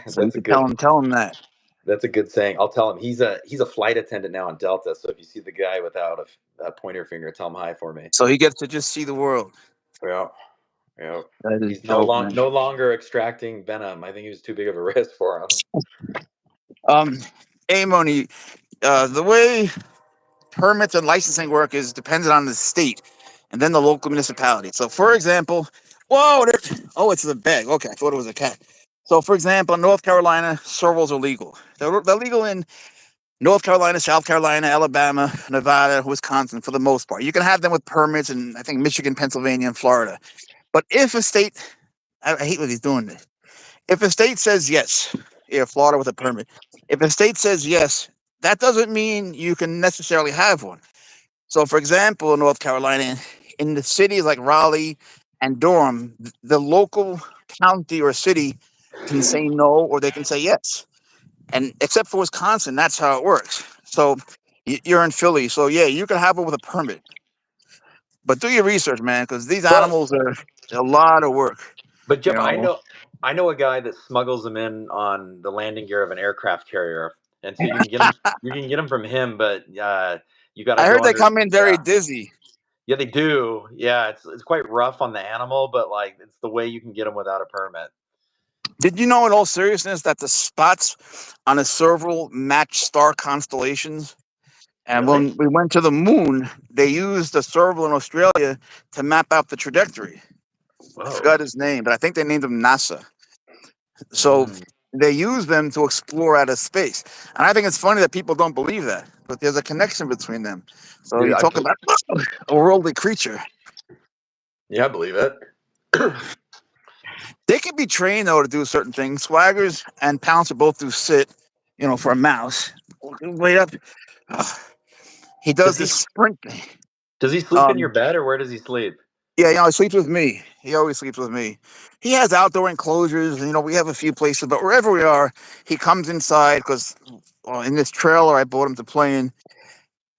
So you That's a could good tell him that. that's a good saying. I'll tell him he's a flight attendant now on Delta. So if you see the guy without a pointer finger, tell him hi for me. So he gets to just see the world. Yeah, yeah. That is He's dope, man. no longer extracting venom. I think he was too big of a risk for him. Um, Amoni, the way permits and licensing work is dependent on the state and then the local municipality. So, for example, it's the bag. Okay, I thought it was a cat. So, for example, in North Carolina, servals are legal. They're legal in North Carolina, South Carolina, Alabama, Nevada, Wisconsin for the most part. You can have them with permits in, I think, Michigan, Pennsylvania, and Florida. But if a state, I hate what he's doing this. If a state says yes, Florida with a permit. If a state says yes, that doesn't mean you can necessarily have one. So, for example, in North Carolina, in the cities like Raleigh and Durham, the local county or city can say no or they can say yes. And except for Wisconsin, that's how it works. So, you're in Philly, so yeah, you can have it with a permit. But do your research, man, because these Well, animals are a lot of work. but You Jeff, know, I know a guy that smuggles them in on the landing gear of an aircraft carrier, and so you can get them. You can get them from him, but you got to I heard go they under. come in very Yeah. dizzy. Yeah, they do. Yeah, it's quite rough on the animal, but like it's the way you can get them without a permit. Did you know, in all seriousness, that the spots on a serval match star constellations? And Really? when we went to the moon, they used the serval in Australia to map out the trajectory. I Whoa. forgot his name, but I think they named him NASA. So Mm. they use them to explore outer space. And I think it's funny that people don't believe that, but there's a connection between them. So Dude, you talk about a worldly creature. yeah, I believe it. They can be trained, though, to do certain things. Swaggers and Pouncer both do sit, for a mouse. Wait up. Ugh. He does Does this he sprint thing. does he sleep in your Um, bed or where does he sleep? yeah, he sleeps with me. He always sleeps with me. He has outdoor enclosures. We have a few places, but wherever we are, he comes inside because in this trailer I bought him to play in,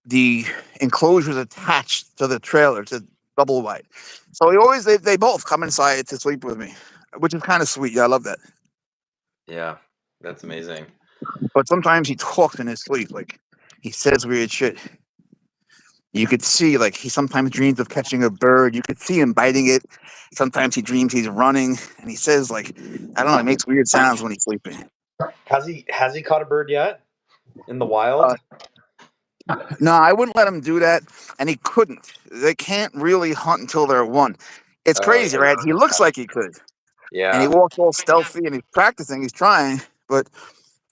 the enclosure is attached to the trailer. It's a double wide. So they both come inside to sleep with me, which is kind of sweet. Yeah, I love that. Yeah, that's amazing. But sometimes he talks in his sleep, like he says weird shit. You could see, like, he sometimes dreams of catching a bird. You could see him biting it. Sometimes he dreams he's running, and he says, like, I don't know, he makes weird sounds when he's sleeping. Has he caught a bird yet? in the wild? No, I wouldn't let him do that, and he couldn't. They can't really hunt until they're one. It's Oh crazy, right? He looks yeah. like he could, and he Yeah. walks all stealthy, and he's practicing, he's trying, but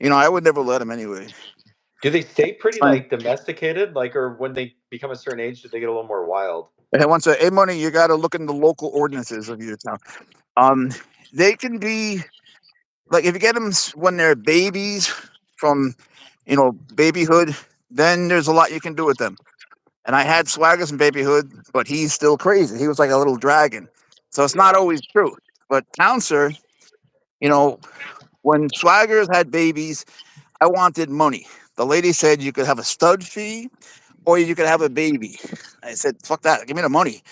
I would never let him anyway. Do they stay pretty Fine. like domesticated, like, or when they become a certain age, do they get a little more wild? And once a money, you got to look in the local ordinances of your town. Um, they can be like if you get them when they're babies from, babyhood, then there's a lot you can do with them. And I had Swaggers in babyhood, but he's still crazy. He was like a little dragon. So it's not Yeah. always true. But Pouncer, you know, when Swaggers had babies, I wanted money. The lady said you could have a stud fee or you could have a baby. I said, fuck that. Give me the money.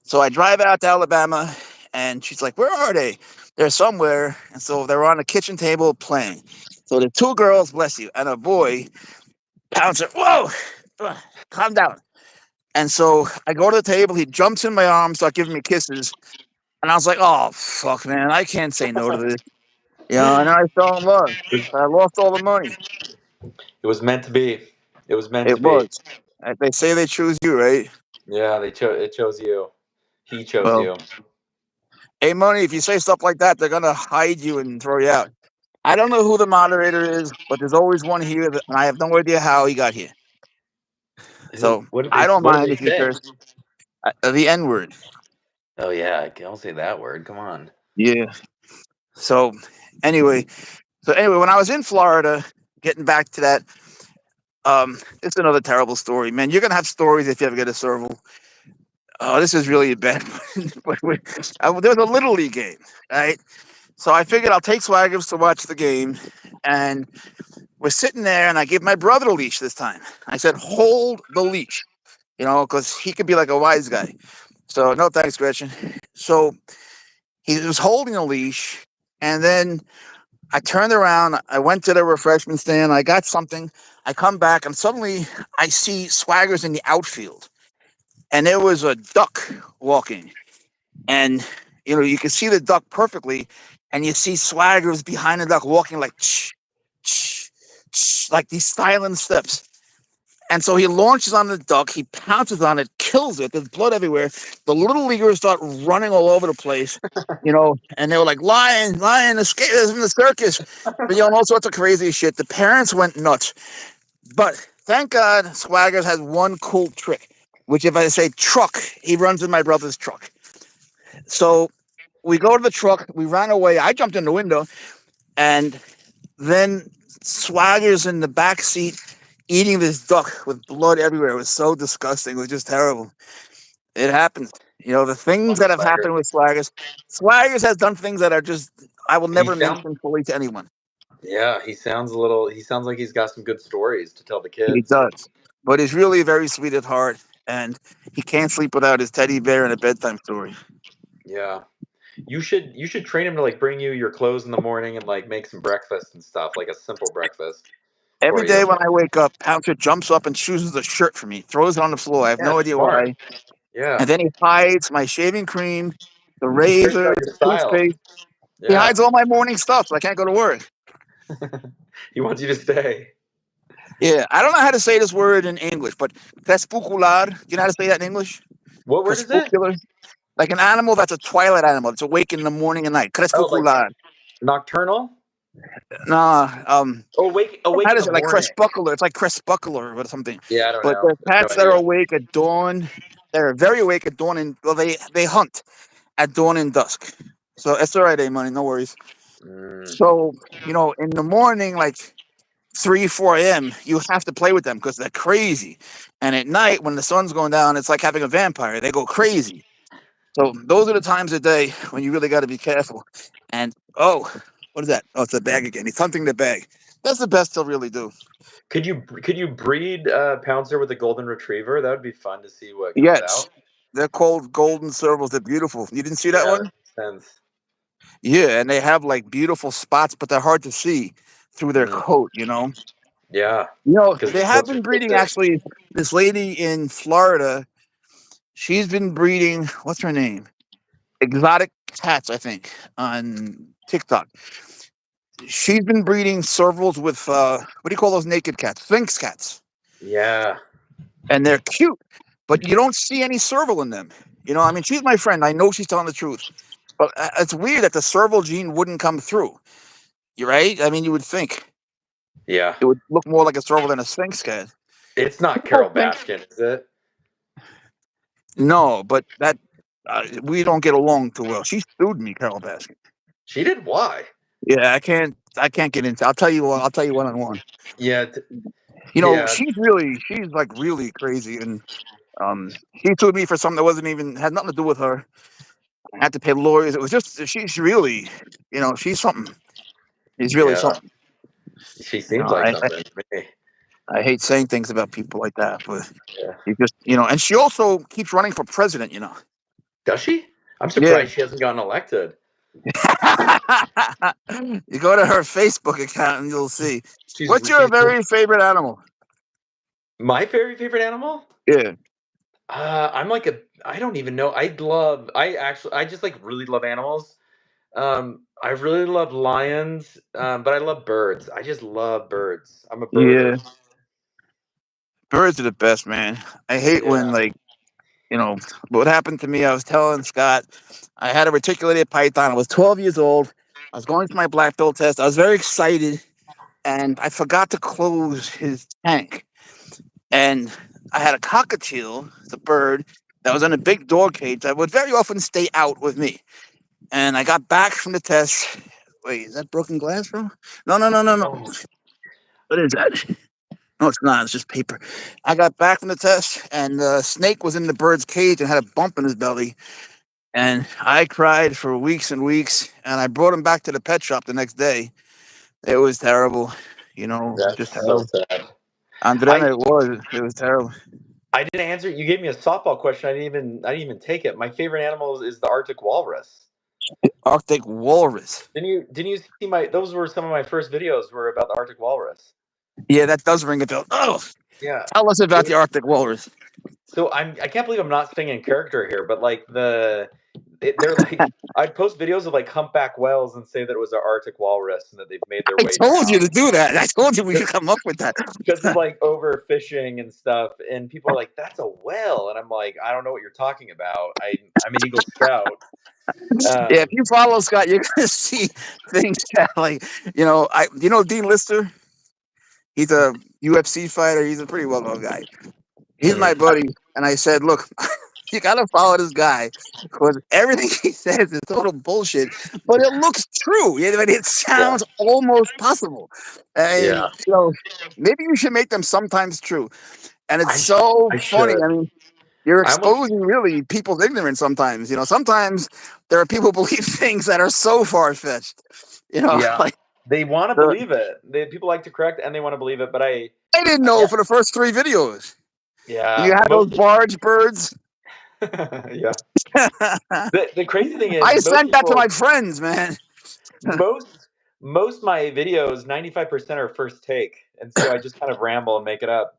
So I drive out to Alabama and she's like, where are they? They're somewhere. And so they're on the kitchen table playing. So the two girls, bless you, and a boy, Pouncer, whoa, calm down. And so I go to the table. He jumps in my arms, start giving me kisses. And I was like, oh, fuck, man. I can't say no to this. And then I fell in love. I lost all the money. It was meant to be. It was meant It to be. was. They say they choose you, right? Yeah, it chose you. He chose Well, you. hey, money, if you say stuff like that, they're going to hide you and throw you out. I don't know who the moderator is, but there's always one here, and I have no idea how he got here. So What did I don't what did mind they if you say? curse. The N word. Oh yeah, I can't say that word. Come on. Yeah. So anyway, when I was in Florida, getting back to that, it's another terrible story, man. You're gonna have stories if you ever get a serval. Oh, this is really bad. But there was a little league game, right? So I figured I'll take Swaggers to watch the game, and we're sitting there, and I give my brother a leash this time. I said, "Hold the leash," because he could be like a wise guy. So no thanks, Gretchen. So he was holding a leash, and then I turned around. I went to the refreshment stand. I got something. I come back, and suddenly I see Swaggers in the outfield, and there was a duck walking, and you can see the duck perfectly, and you see Swaggers behind the duck walking like like these silent steps. And so he launches on the duck, he pounces on it, kills it. There's blood everywhere. The little leaguers start running all over the place, and they were like, lion, escape from the circus, and all sorts of crazy shit. The parents went nuts. But thank God Swaggers has one cool trick, which if I say truck, he runs in my brother's truck. So we go to the truck, we ran away. I jumped in the window, and then Swagger's in the back seat eating this duck with blood everywhere. It was so disgusting. It was just terrible. It happens. The things that have Swagger. happened with Swaggers. Swaggers has done things that are just I will He never sounds mention fully to anyone. Yeah, he sounds like he's got some good stories to tell the He kids. does. But he's really very sweet at heart, and he can't sleep without his teddy bear and a bedtime story. Yeah. You should train him to like bring you your clothes in the morning and like make some breakfast and stuff, like a simple breakfast Every for you. day when I wake up, Pouncer jumps up and chooses a shirt for me, throws it on the floor. I have Yeah, no idea smart. why. Yeah. And then he hides my shaving cream, the He cares razor, about your the style. toothpaste. He Yeah. hides all my morning stuff, so I can't go to work. He wants you to stay. Yeah, I don't know how to say this word in English, but crepuscular. Do you know how to say that in English? What word is it? Crepuscular. Like an animal that's a twilight animal. It's awake in the morning and night. Oh, like Crepuscular. nocturnal? Nah, Oh, awake how in does the it like morning. crepuscular? It's like crepuscular or something. Yeah, I don't But know. the I have no cats that are idea. awake at dawn, they're very awake at dawn, and well, they hunt at dawn and dusk. So it's all right, money, no worries. Mm. So in the morning, like 3, 4 a.m., you have to play with them because they're crazy. And at night, when the sun's going down, it's like having a vampire. They go crazy. So those are the times of day when you really got to be careful. And what is that? Oh, it's a bag again. He's hunting the bag. That's the best he'll really do. Could you breed Pouncer with a golden retriever? That would be fun to see what comes Yes, out. they're called golden servals. They're beautiful. You didn't see that Yeah, that one? makes sense. Yeah, and they have like beautiful spots, but they're hard to see through their Mm. coat. Yeah, because They have those are been so breeding thick. actually. This lady in Florida, she's been breeding. What's her name? Exotic cats, I think, on TikTok. she's been breeding servals with what do you call those naked cats? Sphinx cats, Yeah. and they're cute, but you don't see any serval in them. I mean, she's my friend. I know she's telling the truth, but it's weird that the serval gene wouldn't come through. You're right. I mean, you would think Yeah. it would look more like a serval than a Sphinx cat. It's not People Carol think Baskin, is it? no, but that we don't get along too well. She sued me, Carol Baskin. She did? Why? Yeah, I can't get into. I'll tell you what. I'll tell you one on one. Yeah. Yeah. She's like really crazy, and she sued me for something that wasn't even had nothing to do with her. I had to pay lawyers. It was just she's really, she's something. She's really Yeah. something. She You know, seems like I, I something to me. I hate saying things about people like that, but Yeah. you just and she also keeps running for president. Does she? I'm Yeah. surprised she hasn't gotten elected. You go to her Facebook account and you'll see. She's What's your she's very favorite animal? my very favorite animal? Yeah. I'm like I don't even know. I just like really love animals. I really love lions, but I love birds. I just love birds. I'm a Yeah. birder. Birds are the best, man. I hate when Yeah. what happened to me. I was telling Scott, I had a reticulated python. I was 12 years old. I was going to my black belt test. I was very excited, and I forgot to close his tank. And I had a cockatiel, the bird, that was in a big dog cage that would very often stay out with me. And I got back from the test. Wait, is that broken glass, bro? No, no, no, no, no. Oh. What is that? No, it's not. It's just paper. I got back from the test, and the snake was in the bird's cage and had a bump in his belly. And I cried for weeks and weeks. And I brought him back to the pet shop the next day. It was terrible. That's Just so terrible. sad. And then I it was terrible. I didn't answer. You gave me a softball question. I didn't even take it. My favorite animal is the Arctic walrus. Arctic walrus. Didn't you see my those were some of my first videos were about the Arctic walrus. Yeah, that does ring a bell. Oh, Yeah. tell us about the Arctic walrus. So I can't believe I'm not staying in character here, but like they're like I'd post videos of like humpback whales and say that it was an Arctic walrus and that they've made their I way told you down to do that. I told you we should come up with that. because of like overfishing and stuff. And people are like, "That's a whale," and I'm like, "I don't know what you're talking about. I'm an Eagle Scout." Yeah, if Um, you follow Scott, you're gonna see things that Dean Lister. He's a UFC fighter. He's a pretty well known guy. He's my mhm. buddy, and I said, "Look, you gotta follow this guy because everything he says is total bullshit, but it looks true. Yeah, I mean, it Yeah, sounds almost possible, and yeah. maybe you should make them sometimes true." And it's I so I funny. should. I mean, you're I almost exposing really people's ignorance sometimes. Sometimes there are people who believe things that are so far fetched. yeah. Like They want to the believe it. People like to correct and they want to believe it, but I didn't know yeah, for the first three videos. You yeah. had those Most barge birds. yeah. I The crazy thing is sent that to my friends, man. most most my videos 95% are first take, and so I just kind of ramble and make it up.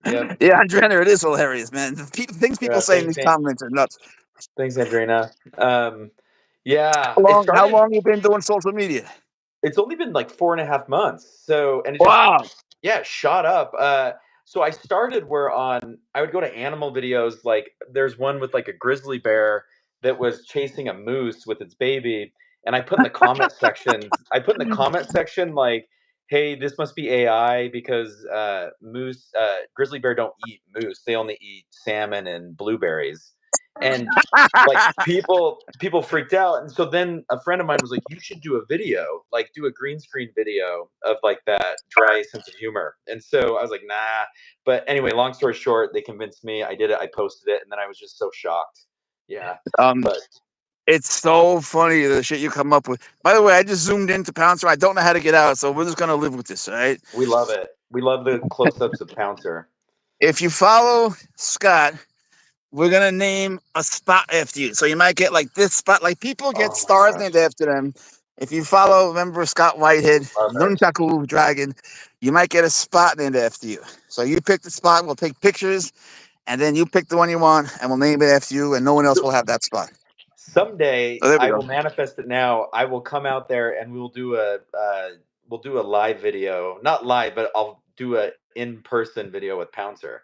Yep. Yeah, Andrea, it is hilarious, man. The things people Yeah. say in these comments are nuts. Thanks, Andrina. Yeah. How It long? How started. long you been doing social media? It's only been like 4.5 months, so and it just Wow. yeah shot up. So I started where on I would go to animal videos. Like there's one with like a grizzly bear that was chasing a moose with its baby, and I put in the comment section like, "Hey, this must be AI because grizzly bear don't eat moose; they only eat salmon and blueberries." And like people freaked out, and so then a friend of mine was like, "You should do a video, like do a green screen video of like that dry sense of humor." And so I was like, "Nah." But anyway, long story short, they convinced me. I did it. I posted it, and then I was just so shocked. Yeah, Um, but it's so funny the shit you come up with. By the way, I just zoomed into Pouncer. I don't know how to get out, so we're just gonna live with this, all right? we love it. We love the close-ups of Pouncer. If you follow Scott, we're gonna name a spot after you. So you might get like this spot. Like people get Oh my stars gosh, named after them. If you follow, remember Scott Whitehead, love it. Nunchaku Dragon, you might get a spot named after you. So you pick the spot. We'll take pictures, and then you pick the one you want, and we'll name it after you, and no one else So will have that spot. Someday Oh, there we I go. will manifest it now. I will come out there and we'll do a live video. Not live, but I'll do a in-person video with Pouncer.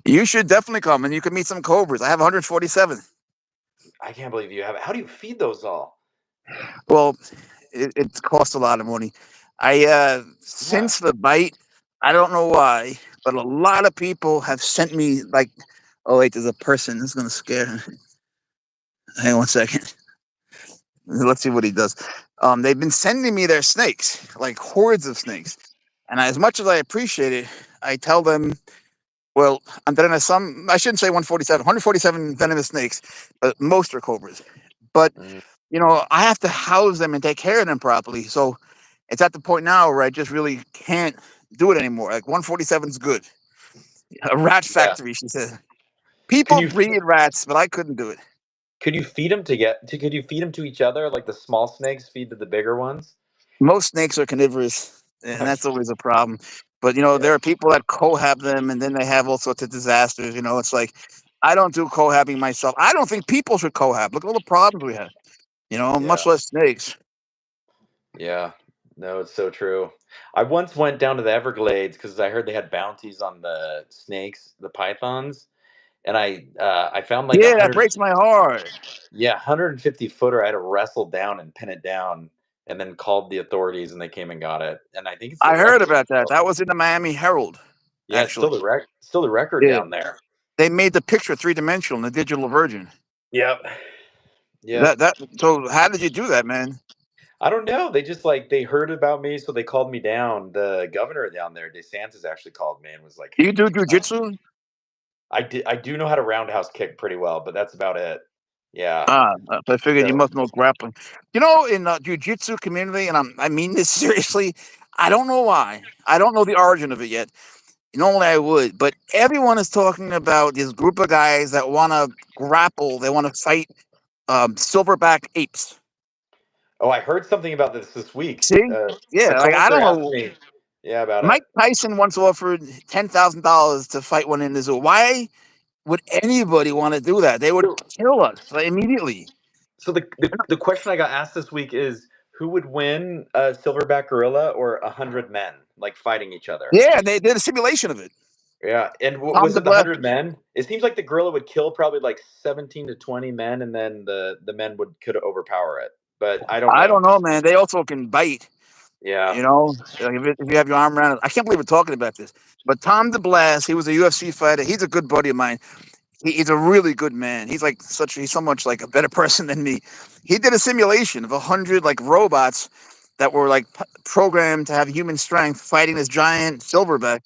You should definitely come, and you can meet some cobras. I have 147. I can't believe you have it. How do you feed those all? Well, it costs a lot of money. Yeah. Since the bite, I don't know why, but a lot of people have sent me like, oh wait, there's a person. This is gonna scare him. Hang on 1 second. Let's see what he does. They've been sending me their snakes, like hordes of snakes, and as much as I appreciate it, I tell them, well, and then some, I shouldn't say 147 venomous snakes, but most are cobras. But Mm, I have to house them and take care of them properly. So it's at the point now where I just really can't do it anymore. Like 147 is good. A rat yeah. factory, she said. Can People you breed rats, but I couldn't do it. could you feed them could you feed them to each other like the small snakes feed to the bigger ones? Most snakes are carnivorous, and that's always a problem. But Yeah. there are people that cohab them, and then they have all sorts of disasters. It's like I don't do cohabbing myself. I don't think people should cohab. Look at all the problems we have. Yeah. Much less snakes. Yeah. No, it's so true. I once went down to the Everglades because I heard they had bounties on the snakes, the pythons, and I found like Yeah, that breaks my heart. 150 footer. I had to wrestle down and pin it down, and then called the authorities, and they came and got it. And I think it's the I heard record. about that. That was in the Miami Herald, Yeah, it's actually. still the record Yeah, down there. they made the picture three-dimensional in the digital version. Yep. Yep. That. So how did you do that, man? I don't know. They just they heard about me, so they called me down. The governor down there, DeSantis, actually called me and was like, Do you "Hey, do jujitsu? I do know how to roundhouse kick pretty well, but that's about it." Yeah. I figured you So, must know grappling. In the jiu-jitsu community, and I mean this seriously, I don't know why. I don't know the origin of it yet. Normally I would, but everyone is talking about this group of guys that want to grapple. They want to fight silverback apes. oh, I heard something about this week. See? A Yeah, like I coworker don't asked know. me, yeah, about it. Mike Tyson once offered $10,000 to fight one in the zoo. Why would anybody want to do that? They would So, kill us like, immediately. so the question I got asked this week is, who would win, a silverback gorilla or 100 men like fighting each other? Yeah, they did a simulation of it. Yeah, and Tom was it the DeBlass. 100 men? It seems like the gorilla would kill probably like 17 to 20 men, and then the men could overpower it. But I don't I know. don't know, man. They also can bite. Yeah. Like if you have your arm around it. I can't believe we're talking about this. But Tom DeBlass, he was a UFC fighter. He's a good buddy of mine. He's a really good man. He's so much like a better person than me. He did a simulation of 100 like robots that were like programmed to have human strength fighting this giant silverback,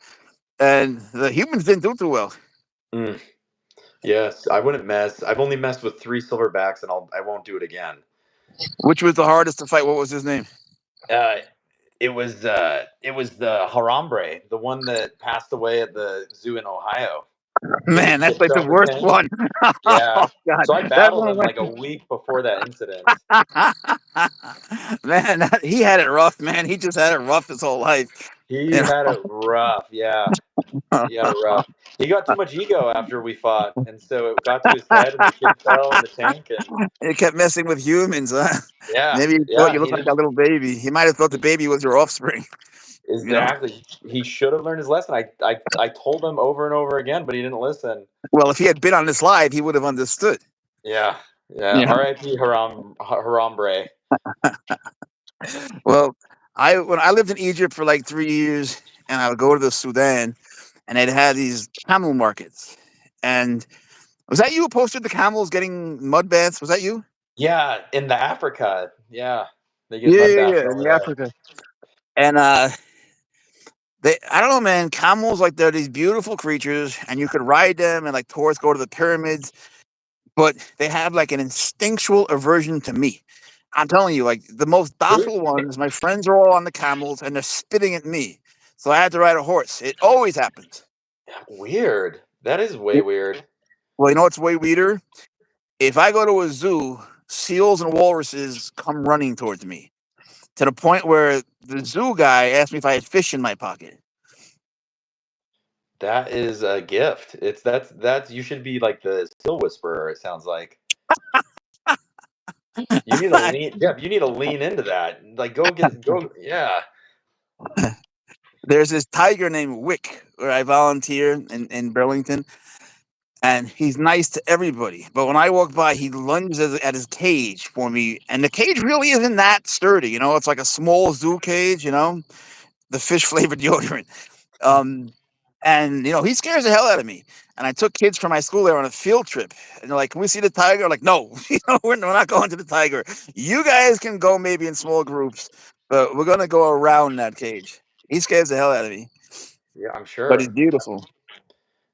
and the humans didn't do too well. Mm, yes, I wouldn't mess. I've only messed with 3 silverbacks, and I won't do it again. Which was the hardest to fight? What was his name? Uh, it was the Harambe, the one that passed away at the zoo in Ohio. With the Man, that's chip like the shot in the worst chin. one. Yeah. Oh God, So I that battled one him went. like a week before that incident. Man, he had it rough, man. He just had it rough his whole life. He You had it rough. Yeah. know? He had it rough. He got too much ego after we fought, and so it got to his head, and the kid fell in the tank. And It kept messing with humans, huh? yeah, Maybe he thought yeah, you looked like a little baby. He might have thought the baby was your offspring. You know. exactly. He should have learned his lesson. I told him over and over again, but he didn't listen. Well, if he had been on this live, he would have understood. Yeah, yeah. You know. R.I.P. Harambe. Well, when I lived in Egypt for like 3 years, and I would go to the Sudan, and they'd have these camel markets. And was that you who posted the camels getting mud baths? Was that you? Yeah, in the Africa. Yeah, they get Yeah, mud yeah, baths yeah, in over the there. Africa. And I don't know, man. Camels, like, they're these beautiful creatures, and you could ride them, and like tourists go to the pyramids, but they have like an instinctual aversion to me. I'm telling you, like the most Who? docile ones, my friends are all on the camels, and they're spitting at me. So I had to ride a horse. It always happens. Weird. That is way W- weird. Well, you know what's way weirder? If I go to a zoo, seals and walruses come running towards me to the point where the zoo guy asked me if I had fish in my pocket. That is a gift. That's you should be like the seal whisperer. It sounds like. You need to lean, Jeff. You need to lean into that. Like, go. Yeah. There's this tiger named Wick where I volunteer in Burlington, and he's nice to everybody. But when I walk by, he lunges at his cage for me, and the cage really isn't that sturdy. You know, it's like a small zoo cage. You know, the fish flavored deodorant. Um, and he scares the hell out of me. And I took kids from my school there on a field trip, and they're like, "Can we see the tiger?" I'm like, "No, we're not going to the tiger. You guys can go maybe in small groups, but we're gonna go around that cage." He scares the hell out of me, Yeah, I'm but he's sure. beautiful,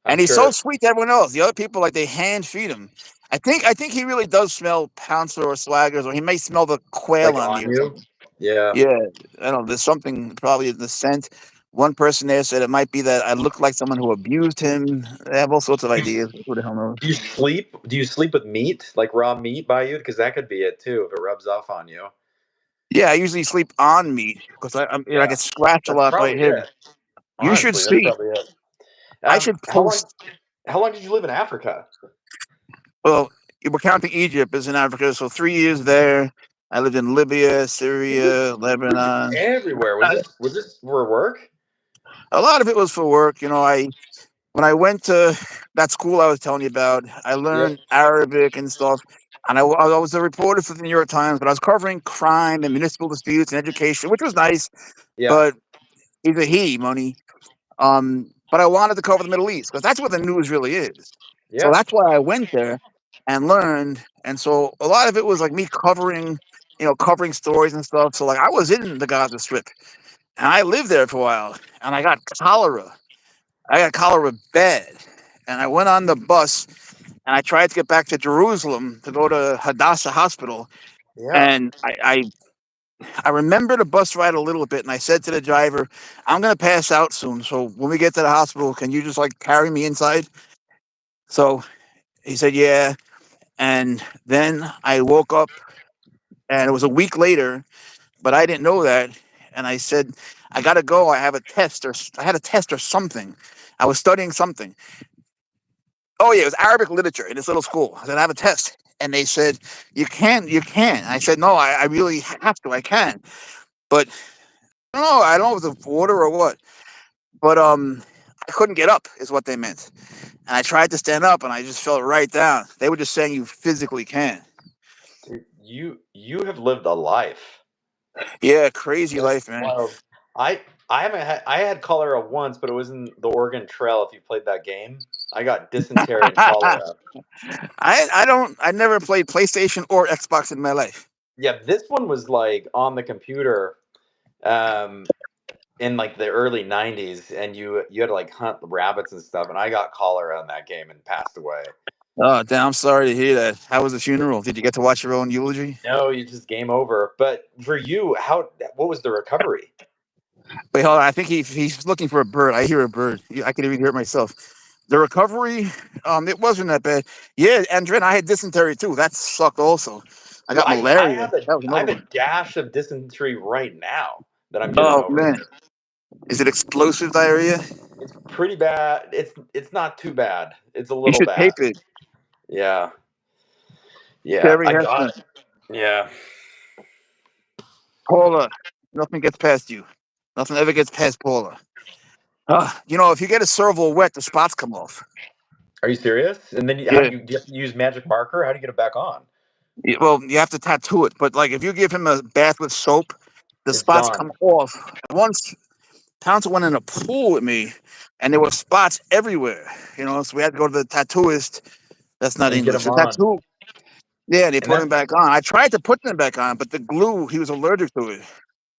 I'm and he's so sure. sweet to everyone else. The other people, like, they hand feed him. I think he really does smell Pouncer or Swaggers, or he may smell the quail Like on on me or you. something. Yeah. Yeah, I don't know. There's something probably in the scent. One person there said it might be that I look like someone who abused him. They have all sorts of Do you, ideas. Who the hell knows? do you sleep? Do you sleep with meat, like raw meat, by you? Because that could be it too if it rubs off on you. Yeah, I usually sleep on meat because I Yeah, get scratched a that's lot right probably here. it. You should Honestly, that's see. probably it. I should How long? post. How long did you live in Africa? Well, we're counting Egypt as in Africa, so 3 years there. I lived in Libya, Syria, You were just Lebanon. everywhere. Was this for work? A lot of it was for work. When I went to that school I was telling you about, I Yep. learned Arabic and stuff. And I was a reporter for the New York Times, but I was covering crime and municipal disputes and education, which was nice. Yeah. But he's a he, money. But I wanted to cover the Middle East because that's where the news really is. So Yeah. that's why I went there and learned. And so a lot of it was like me covering stories and stuff. So like I was in the Gaza Strip and I lived there for a while and I got cholera. I got cholera bad. And I went on the bus and I tried to get back to Jerusalem to go to Hadassah Hospital. Yeah. And I remember the bus ride a little bit, and I said to the driver, "I'm gonna pass out soon. So when we get to the hospital, can you just like carry me inside?" So he said, "Yeah." And then I woke up, and it was a week later, but I didn't know that. And I said, "I gotta go. I have a test, or I had a test or something. I was studying something." Oh yeah, it was Arabic literature in this little school. I said, "I have a test." And they said, you can." And I said, "No, I really have to. I can." But I don't know if it was water or what. But I couldn't get up, is what they meant. And I tried to stand up, and I just fell right down. They were just saying you physically can. Dude, you have lived a life. Yeah, crazy That's life, man. wild. I had cholera once, but it was in the Oregon Trail. If you played that game, I got dysentery and cholera. I never played PlayStation or Xbox in my life. Yeah, this one was like on the computer, um, in like the early '90s, and you had to like hunt rabbits and stuff. And I got cholera in that game and passed away. Oh, damn! I'm sorry to hear that. How was the funeral? Did you get to watch your own eulogy? No, you just game over. But for you, what was the recovery? Wait, hold on. I think he's looking for a bird. I hear a bird. I can even hear it myself. The recovery, it wasn't that bad. Yeah, and I had dysentery too. That sucked also. I Well, got malaria. That was I another have a one. dash of dysentery right now that I'm getting Oh over. man, is it explosive diarrhea? It's pretty bad. It's not too bad. It's a You little should bad. tape it. Yeah. Yeah, Terry I got Heston, it. Yeah. Paula. Nothing gets past you. Nothing ever gets past Paula. If you get a serval wet, the spots come off. Are you serious? And then how Yeah. do you have to use magic marker? How do you get it back on? Well, you have to tattoo it, but like if you give him a bath with soap, the It's spots come gone. off. Once Pouncer went in a pool with me, and there were spots everywhere. So we had to go to the tattooist. That's not And get English. them The on. tattoo. Yeah, they And put him back on. I tried to put them back on, but the glue, he was allergic to it.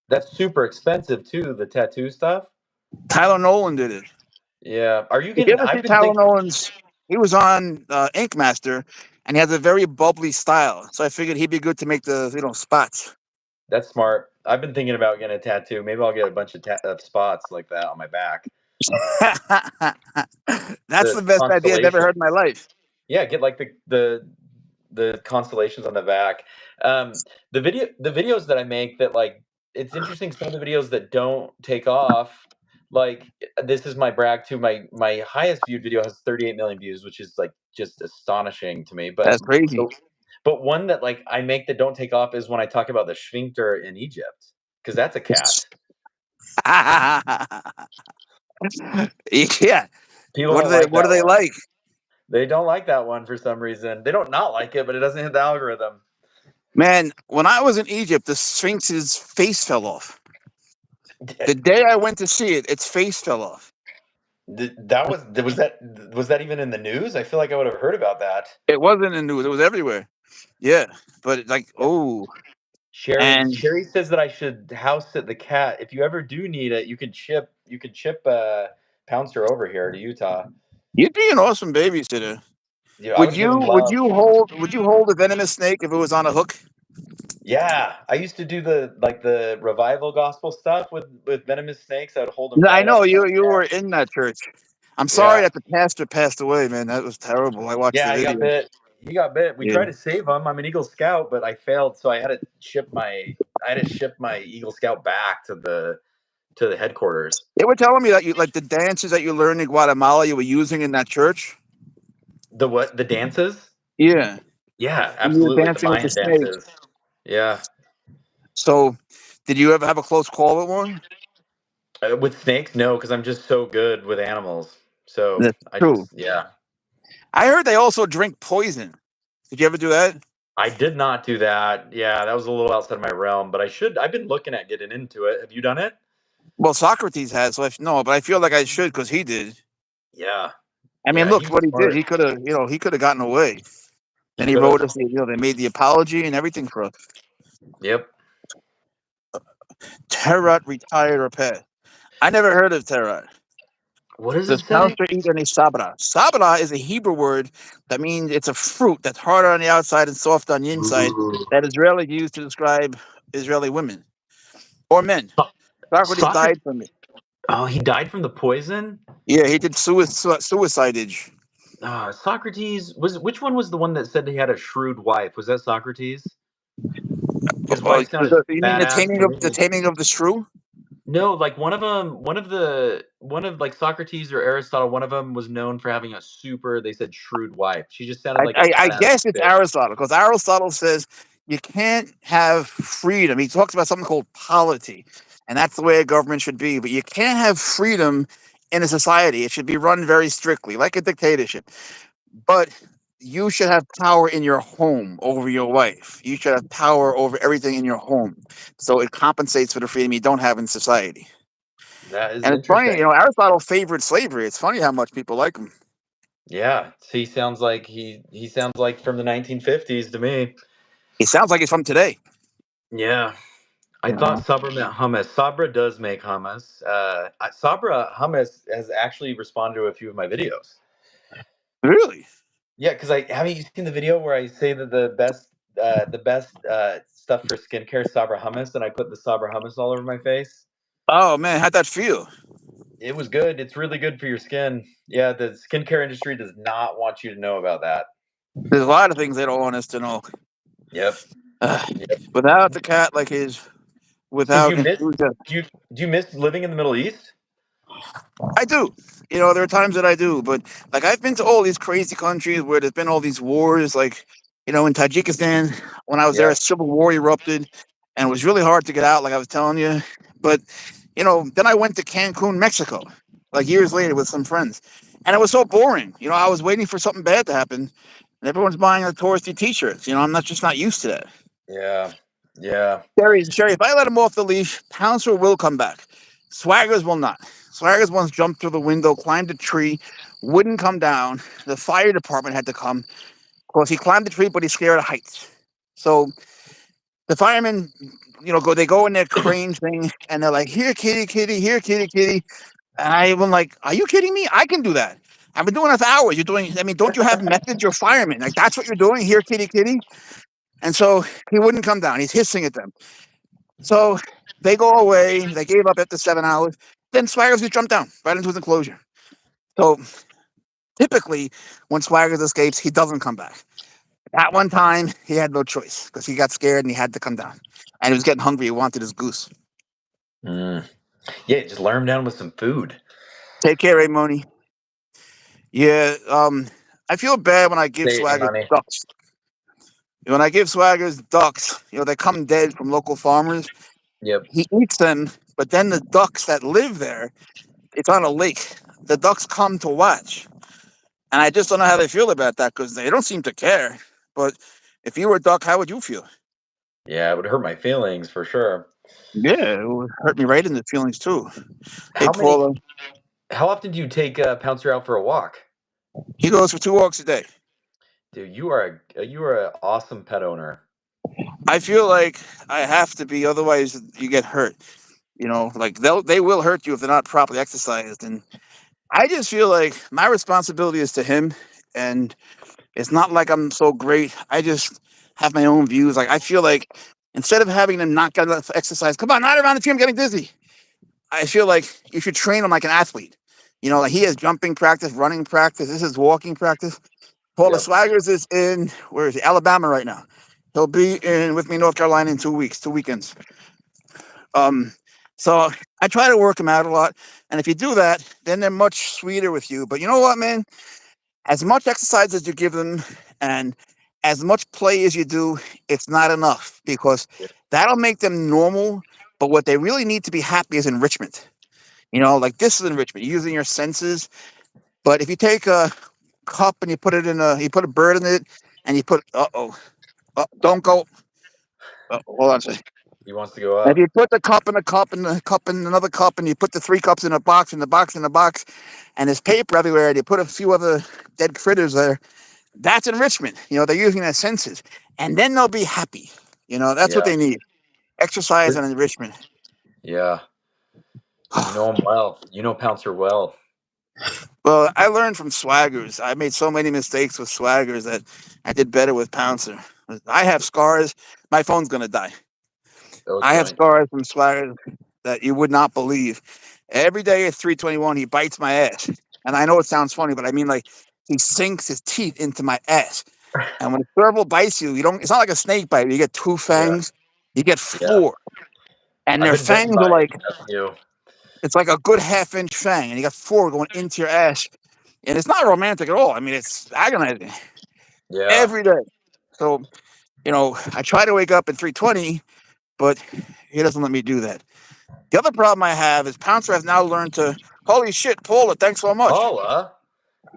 that's super expensive too, the tattoo stuff. Tyler Nolan did it. Yeah. Are you If you getting ever I've see been Tyler thinking Nolan's, he was on Ink Master, and he has a very bubbly style. So I figured he'd be good to make the spots. that's smart. I've been thinking about getting a tattoo. Maybe I'll get a bunch of spots like that on my back. That's The the best idea I've ever constellation. heard in my life. Yeah, get like the constellations on the back. The videos that I make that like it's interesting. Some of the videos that don't take off, like this is my brag too. My highest viewed video has 38 million views, which is like just astonishing to me. That's crazy. But one that like I make that don't take off is when I talk about the sphincter in Egypt, because that's a cat. Yeah. People What don't do they like What do that they one. like? They don't like that one for some reason. They don't not like it, but it doesn't hit the algorithm. Man, when I was in Egypt, the Sphinx's face fell off. The day I went to see it, its face fell off. That was that even in the news? I feel like I would have heard about that. It wasn't in the news. It was everywhere. Yeah, but like, Yeah. oh, Sherry and Sherry says that I should house sit the cat. If you ever do need it, you could ship Pouncer over here to Utah. you'd be an awesome babysitter. Yeah, I would give him love. Would you hold a venomous snake if it was on a hook? Yeah, I used to do the revival gospel stuff with venomous snakes. I would hold them I tied up know and let 'em you were dance. in that church. I'm sorry Yeah, that the pastor passed away, man. That was terrible. I watched the yeah, he got video. bit. He got bit. We Yeah. tried to save him. I'm an Eagle Scout, but I failed, so I had to ship my Eagle Scout back to the headquarters. They were telling me that you like the dances that you learned in Guatemala you were using in that church. The what? The dances? Yeah. Yeah, You were absolutely. The dancing with the Mayan snakes. dances. Yeah. So, did you ever have a close call with one? With snakes, no, because I'm just so good with animals. So That's I true. just, yeah. I heard they also drink poison. Did you ever do that? I did not do that. Yeah, that was a little outside of my realm, but I should. I've been looking at getting into it. Have you done it? Well, Socrates has, so no, but I feel like I should because he did. Yeah. I mean, Yeah, he look was what he did. smart. He could have gotten away. He Then he could have. wrote us, they made the apology and everything for us. Yep. Terrat retired or pet. I never heard of Terrat. What does it Does say? Pouncer eat any sabra? Sabra is a Hebrew word that means it's a fruit that's harder on the outside and soft on the inside Ooh. that is rarely used to describe Israeli women or men. So- Socrates Soccer. died from it. Oh, he died from the poison. Yeah, he did suicidage. Socrates was. Which one was the one that said he had a shrewd wife? Was that Socrates? His Oh, wife sounded you mean badass to the me. taming of the shrew? No, like one of them, one of like Socrates or Aristotle, one of them was known for having a super, they said shrewd wife. She just sounded like a I badass guess it's bitch. Aristotle because Aristotle says you can't have freedom. He talks about something called polity, and that's the way a government should be. But you can't have freedom in a society. It should be run very strictly, like a dictatorship. But you should have power in your home over your wife. You should have power over everything in your home. So it compensates for the freedom you don't have in society. That is And it's funny, interesting. Aristotle favored slavery. It's funny how much people like him. Yeah, he sounds like he sounds like from the 1950s to me. He sounds like he's from today. Yeah, I You thought know, Sabra meant hummus. Sabra does make hummus. Sabra hummus has actually responded to a few of my videos. really. Yeah, because I haven't you seen the video where I say that the best stuff for skincare is Sabra hummus, and I put the Sabra hummus all over my face. Oh man, how'd that feel? It was good. It's really good for your skin. Yeah, the skincare industry does not want you to know about that. There's a lot of things they don't want us to know. Yep. Yep. Without the cat like his, So do without you miss do you miss living in the Middle East? I do. There are times that I do, but like I've been to all these crazy countries where there's been all these wars. Like, in Tajikistan, when I was there, Yeah. a civil war erupted, and it was really hard to get out. Like I was telling you, but then I went to Cancun, Mexico, like years later with some friends, and it was so boring. I was waiting for something bad to happen, and everyone's buying the touristy T-shirts. I'm not used to that. Yeah. Yeah. Sherry, if I let him off the leash, Pouncer will come back. Swaggers will not. Swaggers once jumped through the window, climbed a tree, wouldn't come down. The fire department had to come. Of course, he climbed the tree, but he's scared of heights. So the firemen, they go in their crane thing, and they're like, "Here, kitty, kitty, here, kitty, kitty." And I'm like, "Are you kidding me? I can do that. I've been doing it for hours. You're doing. I mean, don't you have methods? You're firemen. Like that's what you're doing here, kitty, kitty." And so he wouldn't come down. He's hissing at them. So they go away. They gave up after 7 hours. Then Swaggers just jumped down right into his enclosure. So typically, when Swaggers escapes, he doesn't come back. That one time, he had no choice because he got scared and he had to come down. And he was getting hungry. He wanted his goose. Mm. Yeah, just lure him down with some food. Take care, Ramoni. Yeah, I feel bad when I give Say it, Swaggers honey. ducks. When I give Swaggers ducks, they come dead from local farmers. Yep. He eats them, but then the ducks that live there, it's on a lake. The ducks come to watch. And I just don't know how they feel about that because they don't seem to care. But if you were a duck, how would you feel? Yeah, it would hurt my feelings for sure. Yeah, it would hurt me right in the feelings too. Hey, How many? Paula, How often do you take Pouncer out for a walk? he goes for 2 walks a day. Dude, you are an awesome pet owner. I feel like I have to be, otherwise you get hurt. Like they will hurt you if they're not properly exercised. And I just feel like my responsibility is to him, and it's not like I'm so great. I just have my own views. Like I feel like instead of having them not get enough exercise, come on, not around the tree, I'm getting dizzy. I feel like you should train him like an athlete. Like he has jumping practice, running practice. This is walking practice. Paula Yep. Swaggers is in, where is he? Alabama right now. He'll be in with me, North Carolina, in 2 weeks, 2 weekends. Um, so I try to work them out a lot. And if you do that, then they're much sweeter with you. But you know what, man? As much exercise as you give them and as much play as you do, it's not enough because that'll make them normal. But what they really need to be happy is enrichment. Like this is enrichment, using your senses. But if you take a cup and you put a bird in it and you put, don't go, hold on a second. He wants to go If up. you put the cup in a cup and the cup in another cup and you put the 3 cups in a box and the box in a box and there's paper everywhere and you put a few other dead critters there, that's enrichment. They're using their senses and then they'll be happy. That's what Yeah. they need. Exercise and enrichment. Yeah. You know him well. You know Pouncer well. Well, I learned from Swaggers. I made so many mistakes with Swaggers that I did better with Pouncer. I have scars. My phone's going to die. Oh I have joint. scars from Swaggers that you would not believe. Every day at 3:21, he bites my ass. And I know it sounds funny, but I mean, like, he sinks his teeth into my ass. And when a serval bites you, it's not like a snake bite. You get 2 fangs, you get Yeah. 4. And I've their been bitten fangs are by like, a few. it's like a good half-inch fang. And you got 4 going into your ass. And it's not romantic at all. I mean, it's agonizing Yeah. every day. So, I try to wake up at 3:20, but he doesn't let me do that. The other problem I have is Pouncer has now learned to, holy shit, Paula, thanks so much. Paula?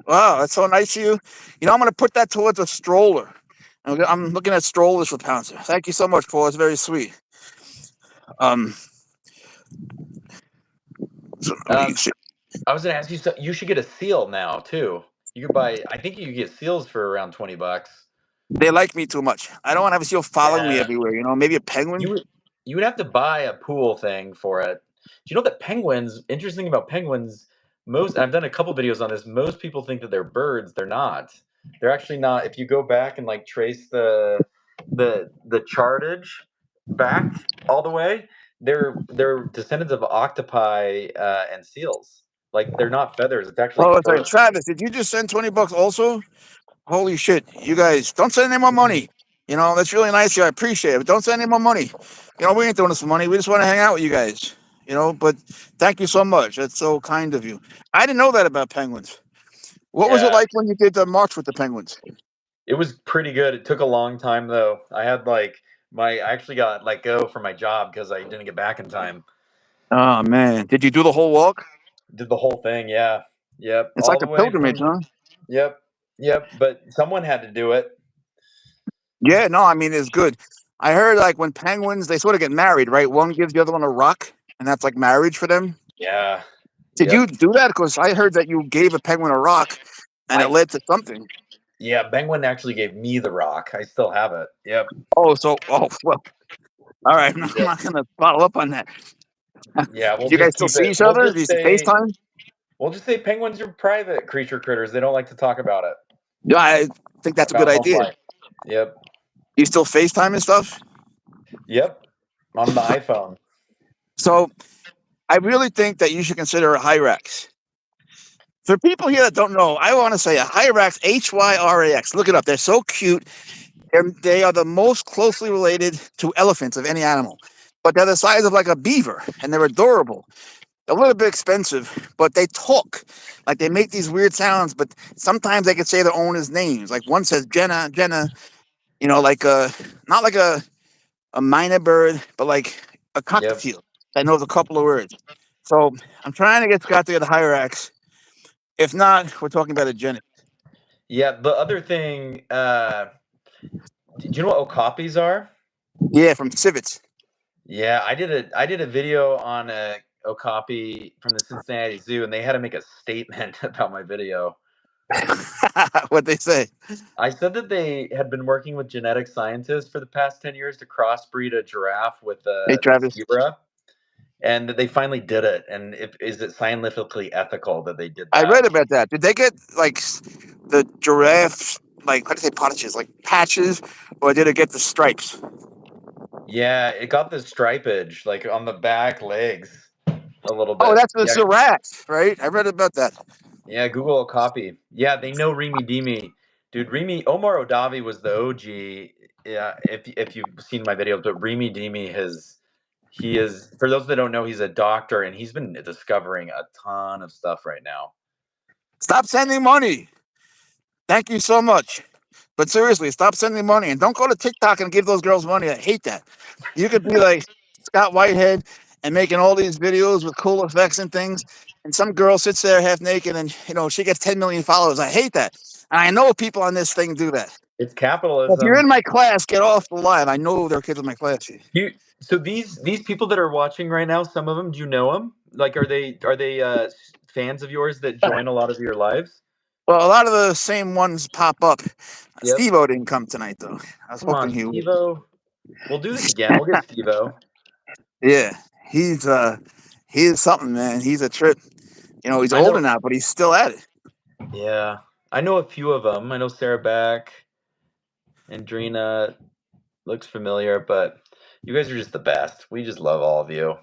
Wow, that's so nice of you. I'm going to put that towards a stroller. I'm looking at strollers for Pouncer. Thank you so much, Paul. It's very sweet. Um, so let me Um, see. I was gonna ask you. You should get a seal now too. You could buy. I think you could get seals for around $20. They like me too much. I don't want to have a seal following me Yeah. everywhere. Maybe a penguin. You would. You would have to buy a pool thing for it. Do you know that penguins? Interesting about penguins. Most. I've done a couple videos on this. Most people think that they're birds. They're not. They're actually not. If you go back and like trace the chartage back all the way, they're descendants of octopi and seals. Like they're not feathers. It's actually Oh, sorry. fur. Travis, did you just send $20 also? Holy shit. You guys, don't send any more money. That's really nice of you. I appreciate it. But don't send any more money. We ain't doing this for money. We just want to hang out with you guys. But thank you so much. That's so kind of you. I didn't know that about penguins. What was it Yeah, like when you did the march with the penguins? it was pretty good. It took a long time though. I had like I actually got let go from my job because I didn't get back in time. Oh, man. Did you do the whole walk? Did the whole thing, yeah. Yep. It's All like the a way pilgrimage, from huh? yep. Yep. But someone had to do it. Yeah, no, I mean, it's good. I heard like when penguins, they sort of get married, right? One gives the other one a rock, and that's like marriage for them. Yeah. Did you Yep. do that? Because I heard that you gave a penguin a rock and it I led to something. yeah, Penguin actually gave me the rock. I still have it. Yep. Well, all right. I'm Yep. not going to follow up on that. Do Yeah, we'll you guys just still keep see it. each other? Do you FaceTime? We'll just say penguins are private creature critters. They don't like to talk about it. Yeah, I think that's a good About home idea. life. Yep. You still FaceTime and stuff? Yep. On the iPhone. So I really think that you should consider a Hyrax. For people here that don't know, I want to say a Hyrax, Hyrax. Look it up. They're so cute. They are the most closely related to elephants of any animal, but they're the size of like a beaver, and they're adorable. They're a little bit expensive, but they talk. Like they make these weird sounds, but sometimes they can say their owner's names. Like one says Jenna, Jenna. like not like a minor bird, but like a Yep. cockatiel that knows a couple of words. So I'm trying to get Scott to get a Hyrax. If not, we're talking about a Gen. Yeah. The other thing, do you know what okapis are? Yeah, from Civets. Yeah, I did a video on a okapi from the Cincinnati Zoo, and they had to make a statement about my video. What they say? I said that they had been working with genetic scientists for the past 10 years to crossbreed a giraffe with Hey, a Travis. zebra, and that they finally did it. And is it scientifically ethical that they did I that? read about that. Did they get like the giraffes, like how do you say patches, like patches, or did it get the stripes? Yeah, it got the stripage like on the back legs a little Oh, bit. that's the Yeah, giraffe, right? I read about that. yeah. Google a copy. Yeah, they know Remy Demi, dude. Omar Odavi was the OG. Yeah, if you've seen my videos, but Remy Demi has he is for those that don't know, he's a doctor and he's been discovering a ton of stuff right now. Stop sending money. Thank you so much. But seriously, stop sending money and don't go to TikTok and give those girls money. I hate that. You could be like Scott Whitehead and making all these videos with cool effects and things, and some girl sits there half naked and she gets 10 million followers. I hate that. And I know people on this thing do that. It's If you're in capitalism. my class, get off the live. I know there are kids in my class. You so these people that are watching right now, some of them, do you know them? Like, are they fans of yours that join a lot of your lives? Well, a lot of the same ones pop up. Yep. Steve-O didn't come tonight, though. I was Come on, hoping he would. Stevo. We'll do this again. We'll get Stevo. Yeah, he's he is something, man. He's a trip. He's I older know. now, but he's still at it. Yeah, I know a few of them. I know Sarah Beck and Drina. Looks familiar, but you guys are just the best. We just love all of you.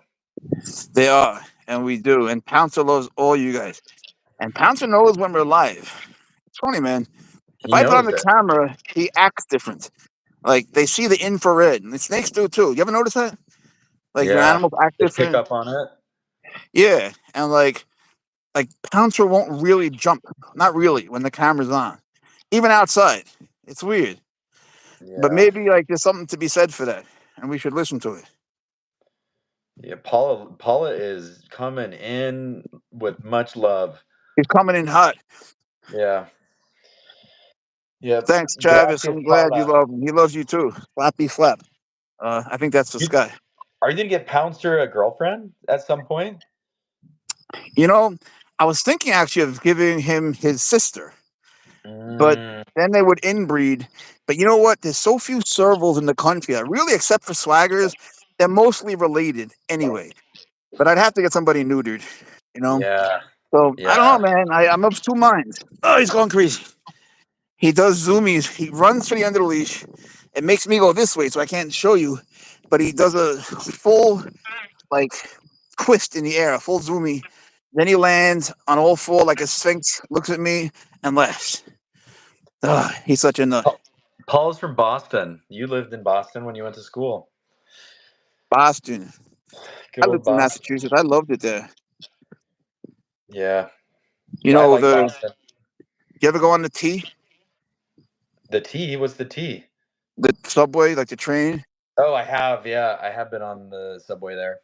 They are, and we do. And Pouncer loves all you guys. And Pouncer knows when we're live. It's funny, man. If He I put on knows the it. camera, he acts different. Like they see the infrared, and the snakes do too. You ever notice that? Like your Yeah, animals act they pick different. up on it. Yeah, and like Pouncer won't really jump. Not really when the camera's on. Even outside. It's weird. But Yeah, maybe like there's something to be said for that. And we should listen to it. yeah. Paula is coming in with much love. He's coming in hot. Yeah. Yep. Thanks, Travis. Gracias, I'm glad you Paula. love him. He loves you too. Flappy flap. I think that's the You, sky. are you gonna get Pouncer a girlfriend at some point? You know, I was thinking actually of giving him his sister, but Mm, then they would inbreed. But you know what? There's so few servals in the country that really, except for swaggers, they're mostly related anyway. But I'd have to get somebody neutered, you know? yeah. So I don't know, Yeah. man. I'm of two minds. Oh, he's going crazy. He does zoomies. He runs for the end of the leash. It makes me go this way, so I can't show you. But he does a full like twist in the air, a full zoomie. Then he lands on all four like a sphinx, looks at me and laughs. He's such a nut. Paula's from Boston. You lived in Boston when you went to school. Boston. Good I old lived in Boston. Massachusetts. I loved it there. Yeah. You Yeah, I know like the. Boston. You ever go on the T, The T? What's the T? the subway, like the train? Oh, I have. Yeah, I have been on the subway there.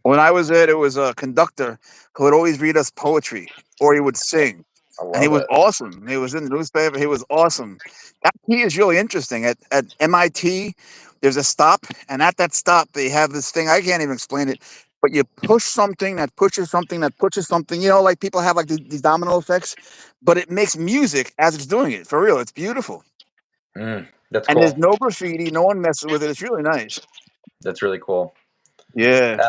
When I was there was a conductor who would always read us poetry or he would sing. I And he love was it. awesome. He was in the newspaper. He was awesome. That key is really interesting. At MIT, there's a stop, and at that stop, they have this thing. I can't even explain it, but you push something that pushes something that pushes something. Like people have like these domino effects, but it makes music as it's doing it. For real, it's beautiful. That's And there's cool. no graffiti. No one messes with it. It's really nice. That's really cool. Yeah.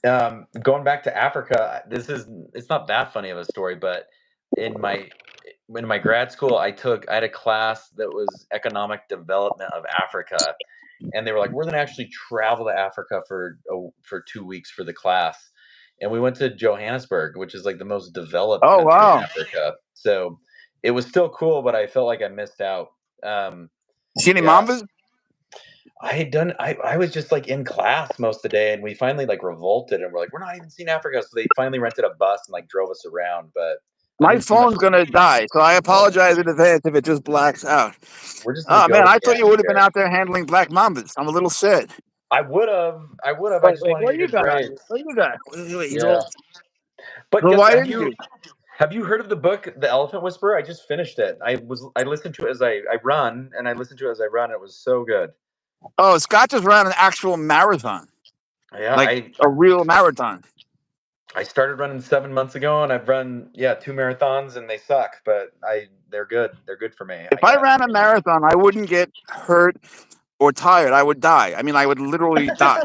Going back to Africa, it's not that funny of a story, but in my grad school, I had a class that was economic development of Africa, and they were like, we're going to actually travel to Africa for 2 weeks for the class, and we went to Johannesburg, which is like the most developed Oh country in wow. Africa. So it was still cool, but I felt like I missed out. See any Yeah, mambas? I was just like in class most of the day, and we finally like revolted and we're like, we're not even seeing Africa. So they finally rented a bus and like drove us around. But My need too much. phone's gonna die, so I apologize in advance if it just blacks out. We're just gonna Oh go man, to I the thought you end would have been here. out there handling black mambas. I'm a little sad. I would have. I would have. I Like, just wanted what you you to got on trade. you? What you got? Wait, he's Yeah. all. But So guess why didn't you? have you heard of the book The Elephant Whisperer? I just finished it. I listened to it as I run, and I listened to it as I run. It was so good. Oh, Scott just ran an actual marathon, Yeah, like a real marathon. I started running 7 months ago, and I've run 2 marathons, and they suck, but they're good. They're good for me, I If I guess. ran a marathon, I wouldn't get hurt or tired. I would die. I mean, I would literally die.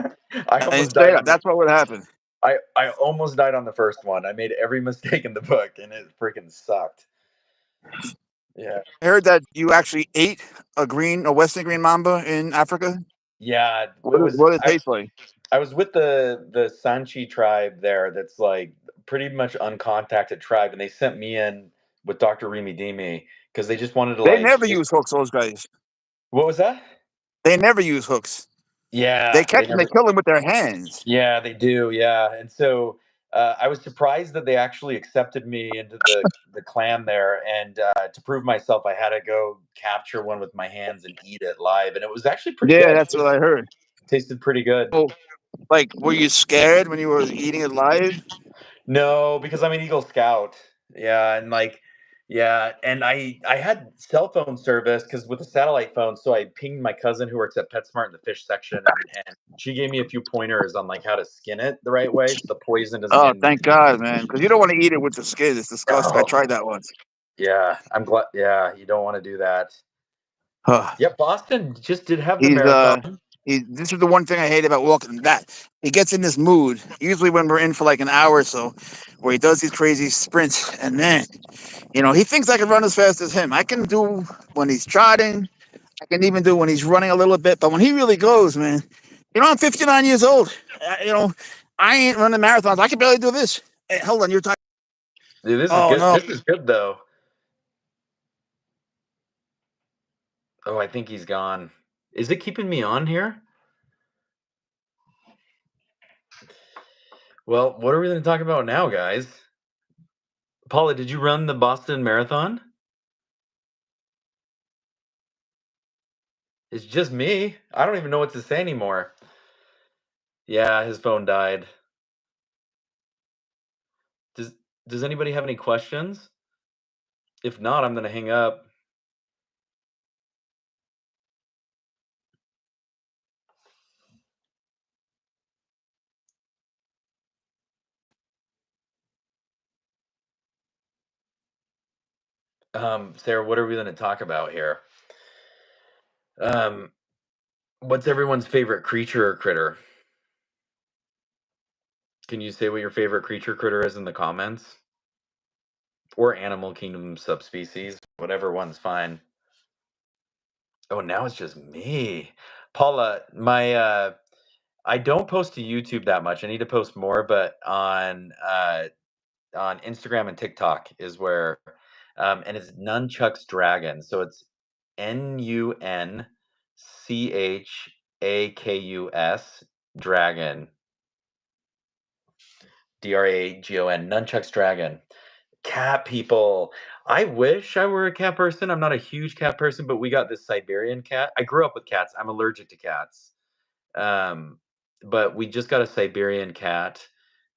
I And almost straight died up, on the that's what would happen. I almost died on the first one. I made every mistake in the book, and it freaking sucked. Yeah. I heard that you actually ate a Western green mamba in Africa. Yeah, What what did it taste like? I was with the Sanchi tribe there. That's like pretty much uncontacted tribe, and they sent me in with Dr. Remy Demi because they just wanted to They like. never use hooks. Those guys. What was that? They never use hooks. They Yeah, catch them. They kill them with their hands. Yeah, they do. Yeah, and so I was surprised that they actually accepted me into the clan there, and to prove myself, I had to go capture one with my hands and eat it live, and it was actually pretty Yeah, good. that's what I heard. Tasted pretty good. Oh, like, were you scared when you were eating it live? No, because I'm an Eagle Scout. Yeah, and and I had cell phone service because with a satellite phone, so I pinged my cousin who works at PetSmart in the fish section, and she gave me a few pointers on like how to skin it the right way so the poison doesn't Oh, get in your thank God, man. Because you don't want to eat it with the skin. It's disgusting. I Oh, tried that once. yeah, I'm glad. Yeah, you don't want to do that. Huh. Yeah, Boston just did have the He's marathon. this is the one thing I hate about walking. That he gets in this mood. Usually when we're in for like an hour or so, where he does these crazy sprints, and then he thinks I can run as fast as him. I can do when he's trotting. I can even do when he's running a little bit. But when he really goes, man, I'm 59 years old. I ain't running marathons. I can barely do this. Hey, hold on, you're talking. Dude, this is Oh good. no. This is good though. Oh, I think he's gone. Is it keeping me on here? Well, what are we going to talk about now, guys? Paula, did you run the Boston Marathon? It's just me. I don't even know what to say anymore. Yeah, his phone died. Does Does anybody have any questions? If not, I'm going to hang up. Sarah, what are we going to talk about here? Um, what's everyone's favorite creature or critter? Can you say what your favorite creature critter is in the comments? Or animal kingdom subspecies, whatever one's fine. Oh, now it's just me. Paula, my I don't post to YouTube that much. I need to post more, but on Instagram and TikTok is where and it's Nunchucks Dragon. So it's Nunchakus Dragon. Dragon. Nunchucks Dragon. Cat people. I wish I were a cat person. I'm not a huge cat person, but we got this Siberian cat. I grew up with cats. I'm allergic to cats. Um, but we just got a Siberian cat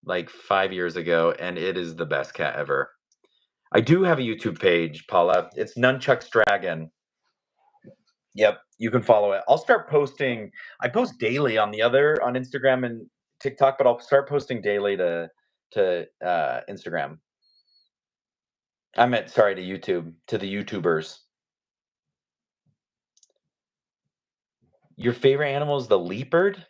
like 5 years ago, and it is the best cat ever. I do have a YouTube page, Paula. It's Nunchucks Dragon. Yep, you can follow it. I'll start posting. I post daily on Instagram and TikTok, but I'll start posting daily to Instagram. I meant sorry to YouTube, to the YouTubers. Your favorite animal is the leopard?